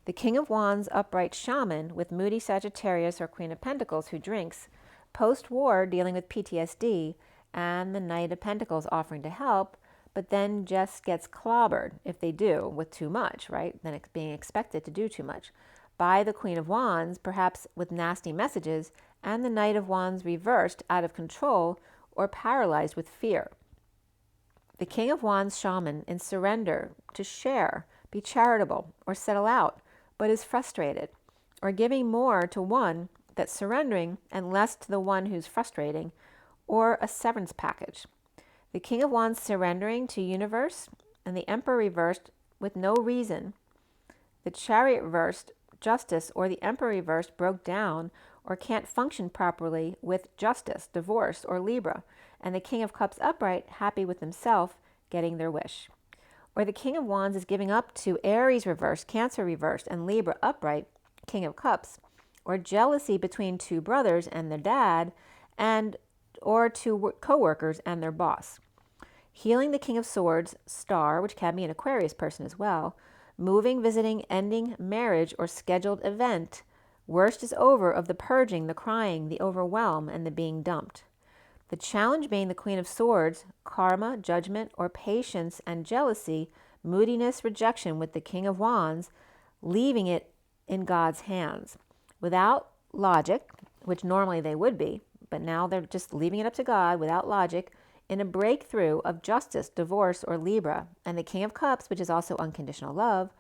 A: The King of Wands upright shaman with moody Sagittarius or Queen of Pentacles who drinks, post-war dealing with PTSD, and the Knight of Pentacles offering to help, but then just gets clobbered if they do with too much, right? Then it's being expected to do too much. By the Queen of Wands, perhaps with nasty messages, and the Knight of Wands reversed, out of control or paralyzed with fear. The King of Wands shaman in surrender to share, be charitable, or settle out, but is frustrated, or giving more to one that's surrendering and less to the one who's frustrating, or a severance package. The King of Wands surrendering to universe, and the Emperor reversed with no reason. The Chariot reversed, justice, or the Emperor reversed broke down or can't function properly with justice, divorce, or Libra, and the King of Cups upright, happy with himself, getting their wish. Or the King of Wands is giving up to Aries reversed, Cancer reversed, and Libra upright, King of Cups, or jealousy between two brothers and their dad, and or two co-workers and their boss. Healing the King of Swords, star, which can be an Aquarius person as well. Moving, visiting, ending, marriage, or scheduled event. Worst is over of the purging, the crying, the overwhelm, and the being dumped. The challenge being the Queen of Swords, karma, judgment, or patience and jealousy, moodiness, rejection with the King of Wands, leaving it in God's hands. Without logic, which normally they would be, but now they're just leaving it up to God without logic, in a breakthrough of justice, divorce, or Libra, and the King of Cups, which is also unconditional love,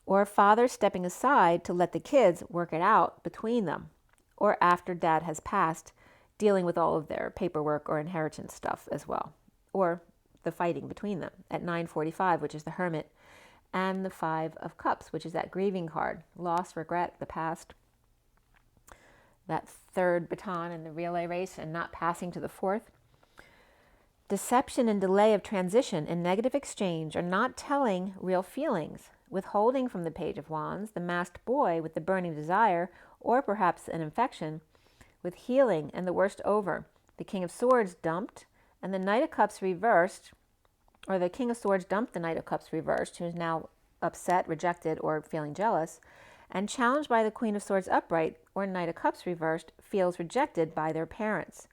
A: or father stepping aside to let the kids work it out between them, or after dad has passed, dealing with all of their paperwork or inheritance stuff as well, or the fighting between them at 9:45, which is the Hermit, and the Five of Cups, which is that grieving card, loss, regret, the past, that third baton in the relay race and not passing to the fourth. Deception and delay of transition and negative exchange are not telling real feelings. Withholding from the Page of Wands, the masked boy with the burning desire, or perhaps an infection, with healing and the worst over. The King of Swords dumped, and the Knight of Cups reversed, or the King of Swords dumped the Knight of Cups reversed, who is now upset, rejected, or feeling jealous, and challenged by the Queen of Swords upright, or Knight of Cups reversed, feels rejected by their parents.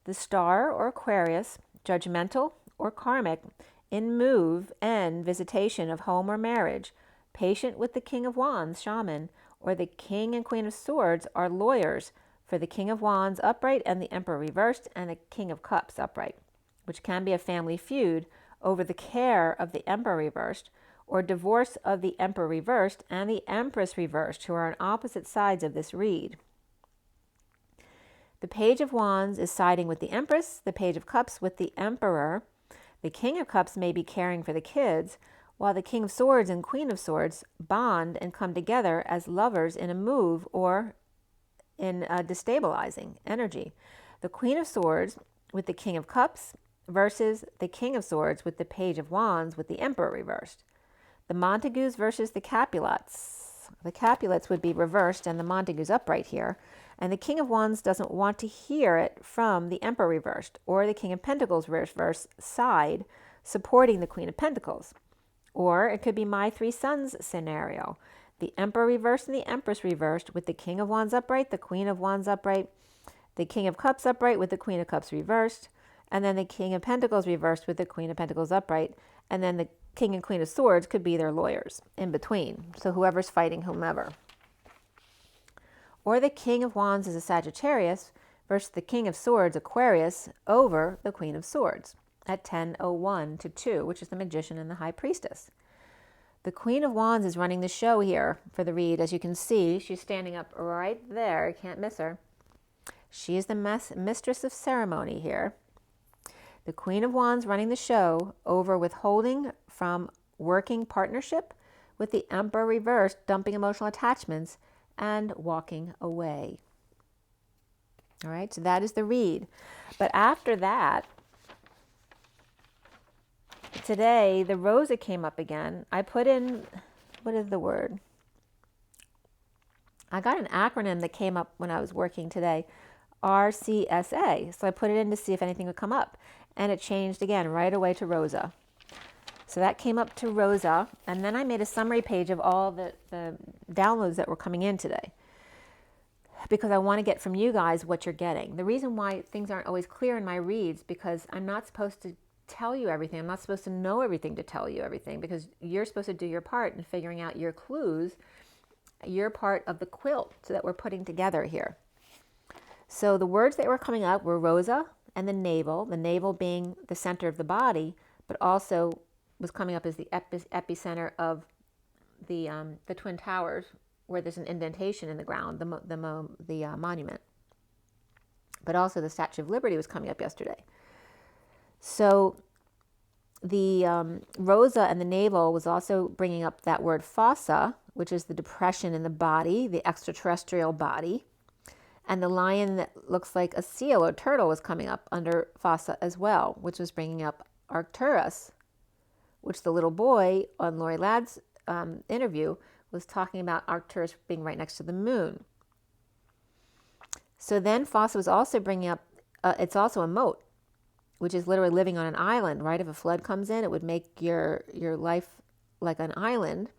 A: The Star, or Aquarius, judgmental or karmic, in move and visitation of home or marriage, patient with the King of Wands, shaman, or the King and Queen of Swords are lawyers for the King of Wands upright and the Emperor reversed and the King of Cups upright, which can be a family feud over the care of the Emperor reversed, or divorce of the Emperor reversed and the Empress reversed, who are on opposite sides of this read. The Page of Wands is siding with the Empress, the Page of Cups with the Emperor. The King of Cups may be caring for the kids, while the King of Swords and Queen of Swords bond and come together as lovers in a move or in a destabilizing energy. The Queen of Swords with the King of Cups versus the King of Swords with the Page of Wands with the Emperor reversed. The Montagues versus the Capulets. The Capulets would be reversed and the Montagues upright here. And the King of Wands doesn't want to hear it from the Emperor reversed, or the King of Pentacles reversed side, supporting the Queen of Pentacles. Or it could be my three sons scenario. The Emperor reversed and the Empress reversed with the King of Wands upright, the Queen of Wands upright, the King of Cups upright with the Queen of Cups reversed, and then the King of Pentacles reversed with the Queen of Pentacles upright, and then the King and Queen of Swords could be their lawyers in between. So whoever's fighting whomever. Or the King of Wands is a Sagittarius versus the King of Swords, Aquarius, over the Queen of Swords at 10:01 to 2, which is the Magician and the High Priestess. The Queen of Wands is running the show here for the read. As you can see, she's standing up right there. You can't miss her. She is the mistress of ceremony here. The Queen of Wands running the show over withholding from working partnership with the Emperor reversed, dumping emotional attachments, and walking away. All right, so that is the read. But after that, today, the Rosa came up again. I put in, what is the word? I got an acronym that came up when I was working today, RCSA. So I put it in to see if anything would come up. And it changed again right away to Rosa. So that came up to Rosa, and then I made a summary page of all the downloads that were coming in today, because I want to get from you guys what you're getting. The reason why things aren't always clear in my reads, because I'm not supposed to tell you everything. I'm not supposed to know everything to tell you everything, because you're supposed to do your part in figuring out your clues. You're part of the quilt that we're putting together here. So the words that were coming up were Rosa and the navel being the center of the body, but also was coming up as the epicenter of the Twin Towers, where there's an indentation in the ground, the monument. But also the Statue of Liberty was coming up yesterday. So the Rosa and the navel was also bringing up that word fossa, which is the depression in the body, the extraterrestrial body. And the lion that looks like a seal or turtle was coming up under fossa as well, which was bringing up Arcturus, which the little boy on Lori Ladd's interview was talking about Arcturus being right next to the moon. So then fossa was also bringing up, it's also a moat, which is literally living on an island, right? If a flood comes in, it would make your life like an island.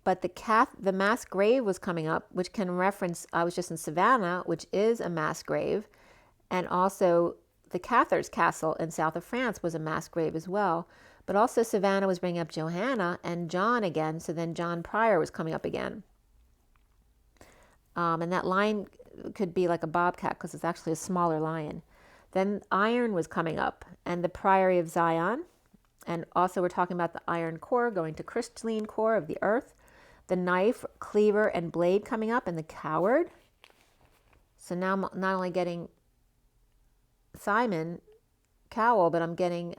A: But the mass grave was coming up, which can reference, I was just in Savannah, which is a mass grave. And also the Cathars Castle in south of France was a mass grave as well. But also Savannah was bringing up Johanna and John again. So then John Pryor was coming up again. And that lion could be like a bobcat because it's actually a smaller lion. Then iron was coming up and the Priory of Zion. And also we're talking about the iron core going to crystalline core of the earth. The knife, cleaver, and blade coming up, and the coward. So now I'm not only getting Simon Cowell, but I'm getting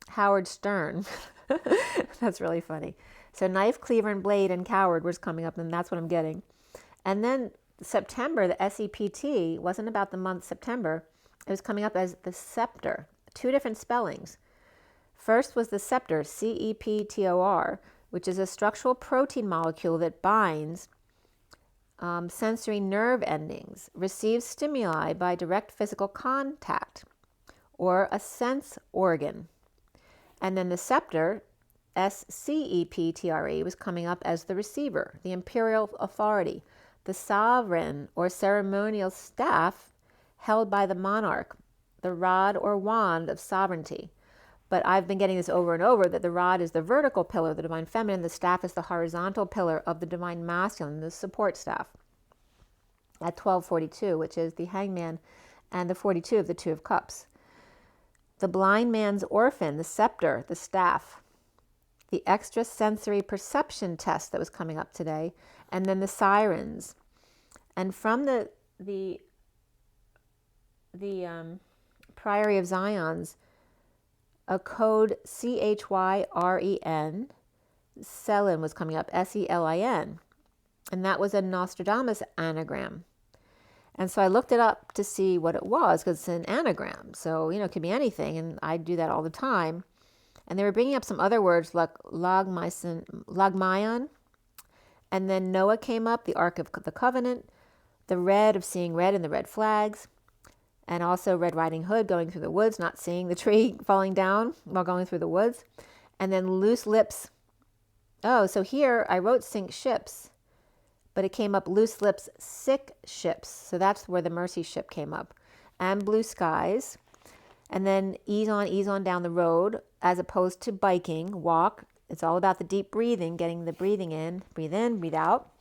A: Howard Stern. That's really funny. So knife, cleaver, and blade, and coward was coming up, and that's what I'm getting. And then September, the SEPT, wasn't about the month September. It was coming up as the scepter. 2 different spellings. First was the scepter, CEPTOR, which is a structural protein molecule that binds sensory nerve endings, receives stimuli by direct physical contact, or a sense organ. And then the scepter, SCEPTRE, was coming up as the receiver, the imperial authority, the sovereign or ceremonial staff held by the monarch, the rod or wand of sovereignty. But I've been getting this over and over, that the rod is the vertical pillar, the divine feminine, the staff is the horizontal pillar of the divine masculine, the support staff. At 1242, which is the hangman, and the 42 of the 2 of cups. The blind man's orphan, the scepter, the staff. The extrasensory perception test that was coming up today, and then the sirens. And from the Priory of Zion's, a code CHYREN, Selin was coming up, SELIN. And that was a Nostradamus anagram. And so I looked it up to see what it was, because it's an anagram. So, it could be anything, and I do that all the time. And they were bringing up some other words like logmaion. And then Noah came up, the Ark of the Covenant, the red of seeing red and the red flags. And also Red Riding Hood going through the woods, not seeing the tree falling down while going through the woods. And then loose lips. Oh, so here I wrote sink ships, but it came up loose lips, sick ships. So that's where the mercy ship came up. And blue skies. And then ease on down the road, as opposed to biking, walk. It's all about the deep breathing, getting the breathing in, breathe out.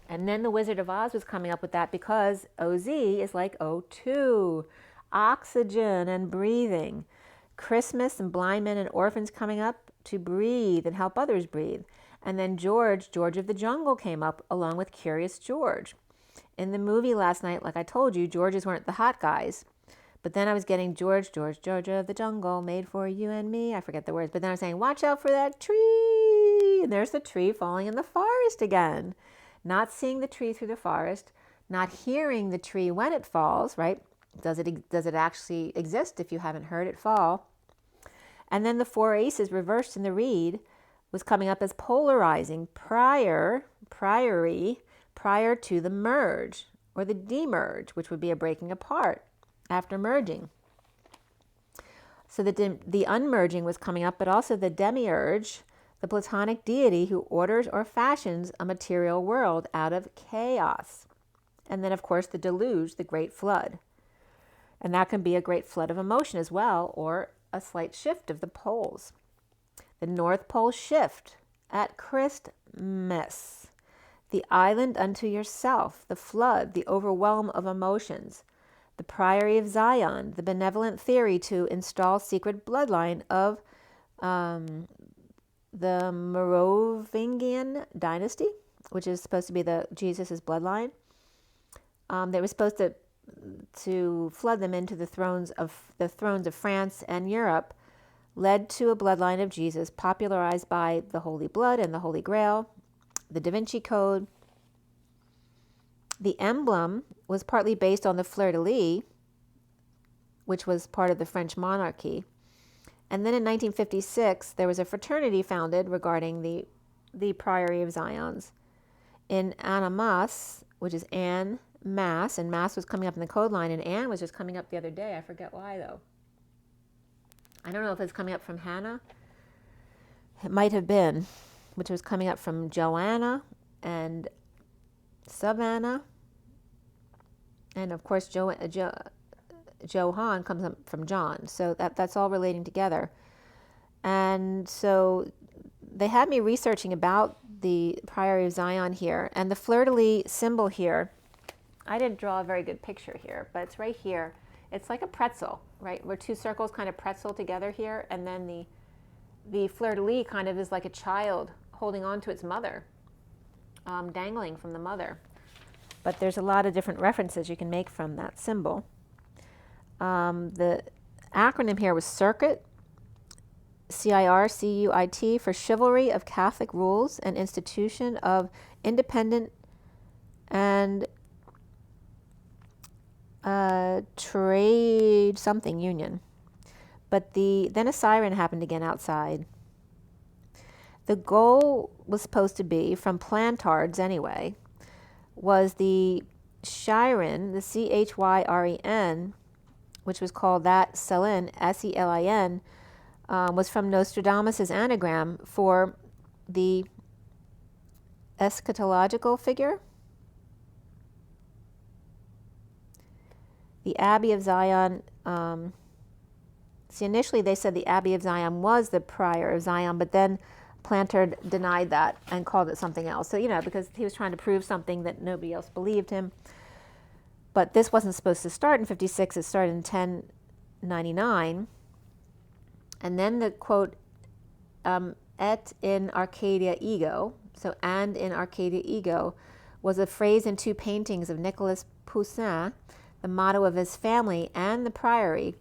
A: And then the Wizard of Oz was coming up with that because OZ is like O2, oxygen and breathing. Christmas and blind men and orphans coming up to breathe and help others breathe. And then George of the Jungle came up along with Curious George. In the movie last night, like I told you, Georges weren't the hot guys. But then I was getting George of the Jungle, made for you and me. I forget the words. But then I was saying, watch out for that tree. And there's the tree falling in the forest again. Not seeing the tree through the forest, not hearing the tree when it falls, right? Does it actually exist if you haven't heard it fall? And then the 4 aces reversed in the reed was coming up as polarizing, priory, prior to the merge or the demerge, which would be a breaking apart after merging. So the unmerging was coming up, but also the demiurge, the Platonic deity who orders or fashions a material world out of chaos. And then, of course, the deluge, the great flood. And that can be a great flood of emotion as well, or a slight shift of the poles. The North Pole shift at Christmas. The island unto yourself, the flood, the overwhelm of emotions. The Priory of Zion, the benevolent theory to install secret bloodline of the Merovingian dynasty, which is supposed to be Jesus' bloodline. They were supposed to flood them into the thrones of France and Europe, led to a bloodline of Jesus, popularized by the Holy Blood and the Holy Grail, the Da Vinci Code. The emblem was partly based on the fleur-de-lis, which was part of the French monarchy. And then in 1956, there was a fraternity founded regarding the Priory of Zion's in Annemasse, which is Anne, Mass, and Mass was coming up in the code line, and Anne was just coming up the other day. I forget why, though. I don't know if it's coming up from Hannah. It might have been, which was coming up from Joanna and Savannah. And, of course, Johan comes up from John. So that's all relating together. And so they had me researching about the Priory of Zion here. And the fleur-de-lis symbol here, I didn't draw a very good picture here, but it's right here. It's like a pretzel, right? Where two circles kind of pretzel together here. And then the fleur-de-lis kind of is like a child holding on to its mother, dangling from the mother. But there's a lot of different references you can make from that symbol. The acronym here was CIRCUIT, CIRCUIT, for Chivalry of Catholic Rules and Institution of Independent and Trade something union. But then a siren happened again outside. The goal was supposed to be, from plantards anyway, was the Chiron, the CHYREN, which was called that Selin, SELIN, was from Nostradamus' anagram for the eschatological figure. The Abbey of Zion, initially they said the Abbey of Zion was the Prior of Zion, but then Plantard denied that and called it something else. So, because he was trying to prove something that nobody else believed him. But this wasn't supposed to start in 56, it started in 1099. And then the quote, et in Arcadia ego, so and in Arcadia ego, was a phrase in two paintings of Nicolas Poussin, the motto of his family and the priory.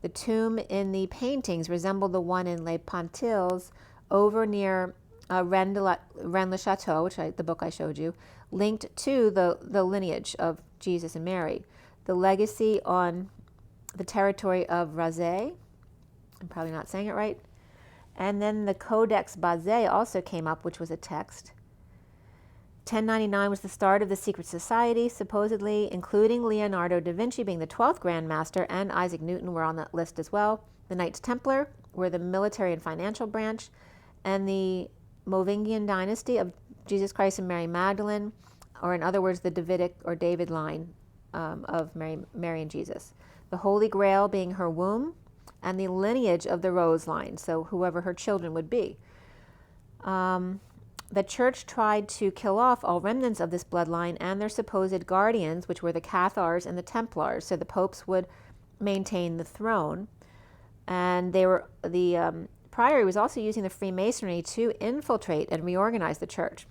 A: The tomb in the paintings resembled the one in Les Pontils over near Rennes-le-Château, which the book I showed you, linked to the lineage of Jesus and Mary. The legacy on the territory of Razé, I'm probably not saying it right, and then the Codex Basé also came up, which was a text. 1099 was the start of the secret society, supposedly, including Leonardo da Vinci being the 12th Grand Master, and Isaac Newton were on that list as well. The Knights Templar were the military and financial branch, and the Merovingian dynasty of Jesus Christ and Mary Magdalene, or in other words, the Davidic or David line of Mary and Jesus. The Holy Grail being her womb, and the lineage of the Rose line, so whoever her children would be. The church tried to kill off all remnants of this bloodline and their supposed guardians, which were the Cathars and the Templars, so the popes would maintain the throne. And the Priory was also using the Freemasonry to infiltrate and reorganize the church.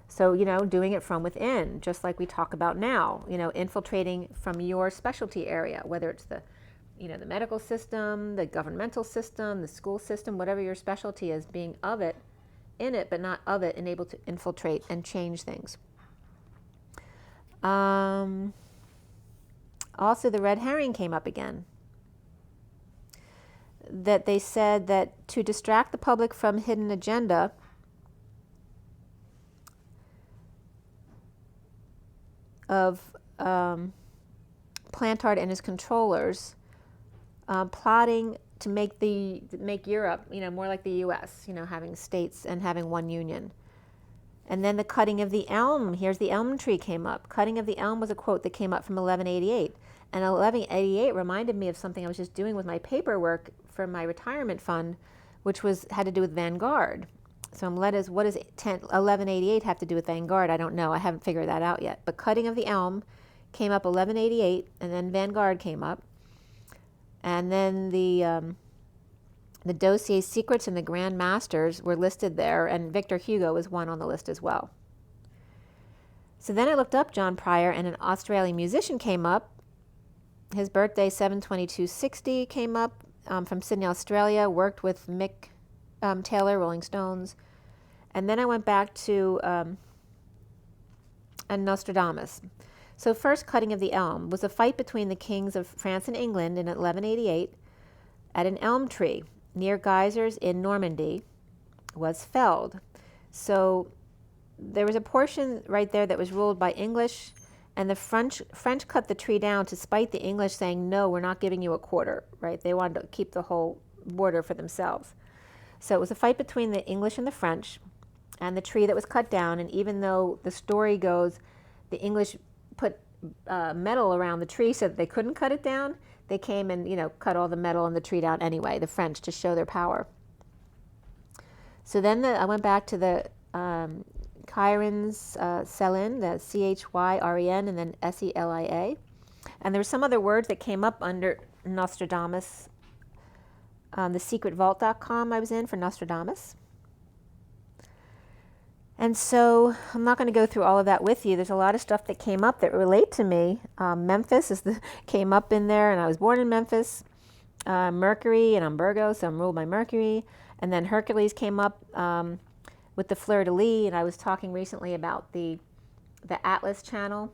A: So, doing it from within, just like we talk about now, infiltrating from your specialty area, whether it's the medical system, the governmental system, the school system, whatever your specialty is, being in it, but not of it, and able to infiltrate and change things. Also, the red herring came up again. That they said that to distract the public from hidden agenda, of Plantard and his controllers plotting to make Europe, more like the U.S., having states and having one union. And then the cutting of the elm. Here's the elm tree came up. Cutting of the elm was a quote that came up from 1188. And 1188 reminded me of something I was just doing with my paperwork for my retirement fund, which had to do with Vanguard. So what does 1188 have to do with Vanguard? I don't know. I haven't figured that out yet. But cutting of the elm came up 1188, and then Vanguard came up. And then the dossier secrets and the Grand Masters were listed there, and Victor Hugo was one on the list as well. So then I looked up John Prior, and an Australian musician came up. His birthday, 7/22/60, came up from Sydney, Australia, worked with Mick Taylor, Rolling Stones. And then I went back to Nostradamus. So first, cutting of the elm was a fight between the kings of France and England in 1188 at an elm tree near geysers in Normandy was felled. So there was a portion right there that was ruled by English And the French cut the tree down to spite the English, saying, no, we're not giving you a quarter, right? They wanted to keep the whole border for themselves. So it was a fight between the English and the French and the tree that was cut down. And even though the story goes, the English put metal around the tree so that they couldn't cut it down, they came and, cut all the metal in the tree down anyway, the French, to show their power. So then I went back to the Chirens, Selin, the CHYREN, and then SELIA. And there were some other words that came up under Nostradamus. The secretvault.com I was in for Nostradamus. And so I'm not going to go through all of that with you. There's a lot of stuff that came up that relate to me. Memphis came up in there, and I was born in Memphis. Mercury, and I'm Virgo, so I'm ruled by Mercury. And then Hercules came up with the fleur-de-lis, and I was talking recently about the Atlas channel.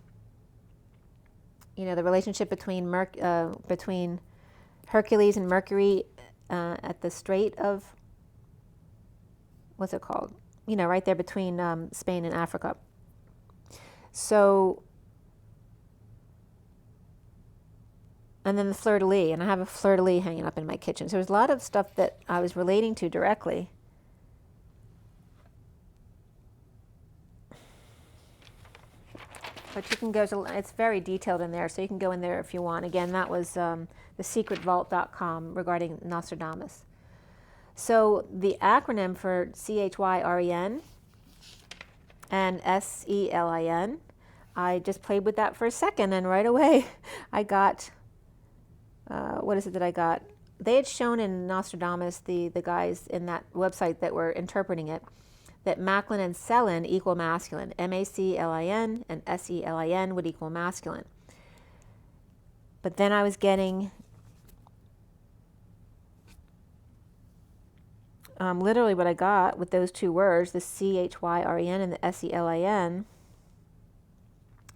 A: The relationship between Hercules and Mercury at the Strait of, what's it called? Right there between Spain and Africa. So, and then the fleur-de-lis, and I have a fleur-de-lis hanging up in my kitchen. So there's a lot of stuff that I was relating to directly. But you can go to, it's very detailed in there, so you can go in there if you want. Again, that was thesecretvault.com regarding Nostradamus. So the acronym for CHYREN and SELIN, I just played with that for a second, and right away I got, what is it that I got? They had shown in Nostradamus, the guys in that website that were interpreting it, that Macklin and Selin equal masculine. MACLIN and SELIN would equal masculine. But then I was getting literally what I got with those two words, the CHYREN and the SELIN,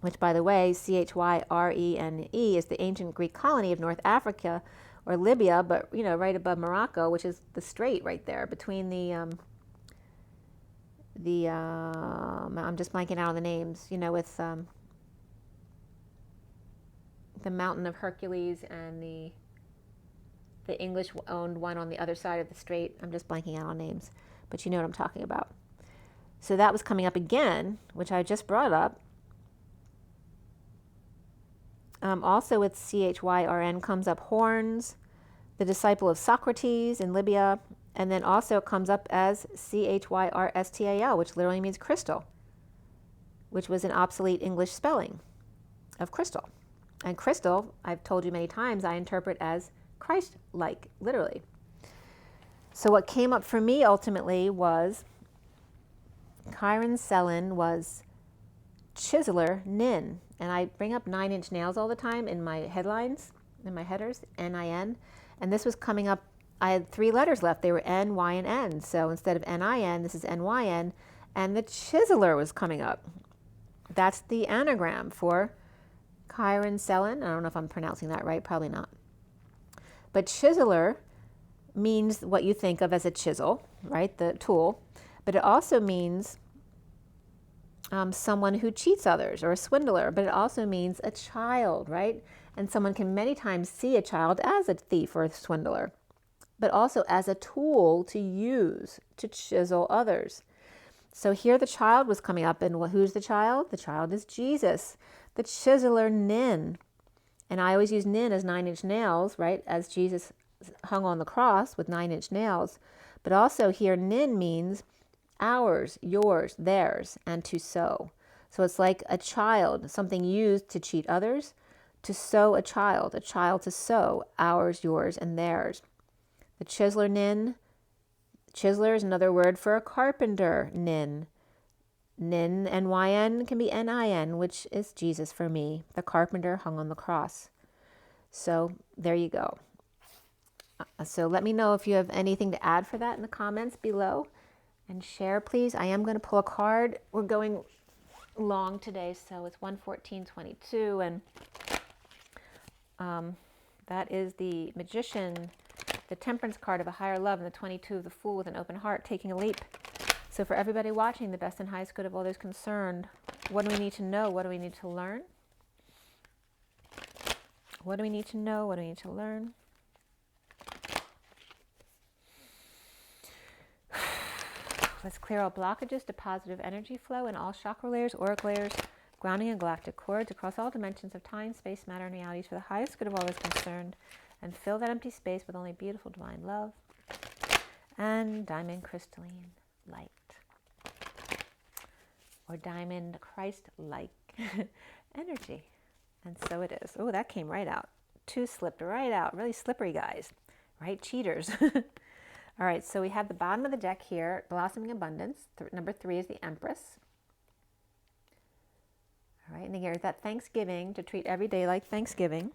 A: which, by the way, CHYRENE is the ancient Greek colony of North Africa, or Libya, but, right above Morocco, which is the strait right there between I'm just blanking out on the names, with the mountain of Hercules and the English-owned one on the other side of the strait. I'm just blanking out on names, but you know what I'm talking about. So that was coming up again, which I just brought up. Also with CHYRN comes up horns, the disciple of Socrates in Libya, and then also it comes up as CHYRSTAL, which literally means crystal, which was an obsolete English spelling of crystal. And crystal, I've told you many times, I interpret as Christ-like, literally. So what came up for me ultimately was Chiron Selin was chiseler nin. And I bring up 9-inch nails all the time in my headlines, in my headers, NIN. And this was coming up, I had 3 letters left. They were N, Y, and N. So instead of NIN, this is NYN. And the chiseler was coming up. That's the anagram for Chiron Selin. I don't know if I'm pronouncing that right, probably not. But chiseler means what you think of as a chisel, right, the tool. But it also means someone who cheats others, or a swindler. But it also means a child, right? And someone can many times see a child as a thief or a swindler, but also as a tool to use to chisel others. So here the child was coming up, and who's the child? The child is Jesus, the chiseler nin. And I always use nin as 9-inch nails, right, as Jesus hung on the cross with 9-inch nails. But also here nin means ours, yours, theirs, and to sow. So it's like a child, something used to cheat others, to sow a child to sow, ours, yours, and theirs. The chiseler nin, chiseler is another word for a carpenter, nin. Nin, N-Y-N, can be N-I-N, which is Jesus for me, the carpenter hung on the cross. So there you go. So let me know if you have anything to add for that in the comments below. And share, please. I am going to pull a card. We're going long today, so it's 1:14:22, and that is the Magician, the Temperance card of a higher love, and the 22 of the Fool with an open heart, taking a leap. So for everybody watching, the best and highest good of all those concerned, what do we need to know? What do we need to learn? What do we need to know? What do we need to learn? Let's clear all blockages to positive energy flow in all chakra layers, auric layers, grounding and galactic cords across all dimensions of time, space, matter, and realities for the highest good of all is concerned, and fill that empty space with only beautiful divine love and diamond crystalline light, or diamond Christ-like energy. And so it is. Oh, that came right out. 2 slipped right out. Really slippery, guys. Right? Cheaters. All right, so we have the bottom of the deck here, Blossoming Abundance. Number 3 is the Empress. All right, and here's that Thanksgiving, to treat every day like Thanksgiving.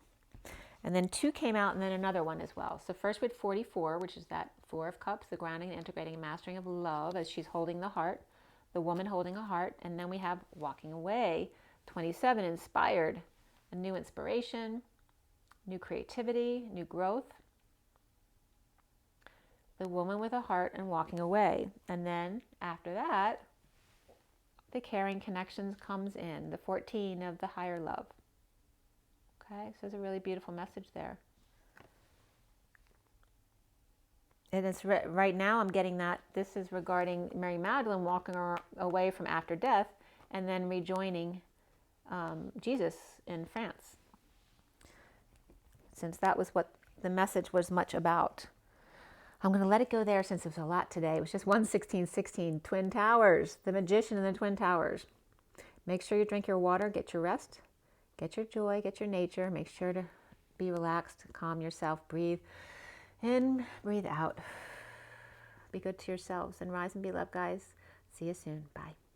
A: And then 2 came out, and then another one as well. So first with 44, which is that 4 of Cups, the grounding, integrating, and mastering of love, as she's holding the heart, the woman holding a heart. And then we have Walking Away, 27, inspired, a new inspiration, new creativity, new growth. The woman with a heart and walking away. And then after that, the caring connections comes in, the 14 of the higher love. Okay, so there's a really beautiful message there. And it's right now I'm getting that this is regarding Mary Magdalene walking away from after death and then rejoining Jesus in France. Since that was what the message was much about. I'm going to let it go there since it was a lot today. It was just 1:16:16, Twin Towers, the Magician and the Twin Towers. Make sure you drink your water, get your rest, get your joy, get your nature. Make sure to be relaxed, calm yourself, breathe in, breathe out. Be good to yourselves and rise and be loved, guys. See you soon. Bye.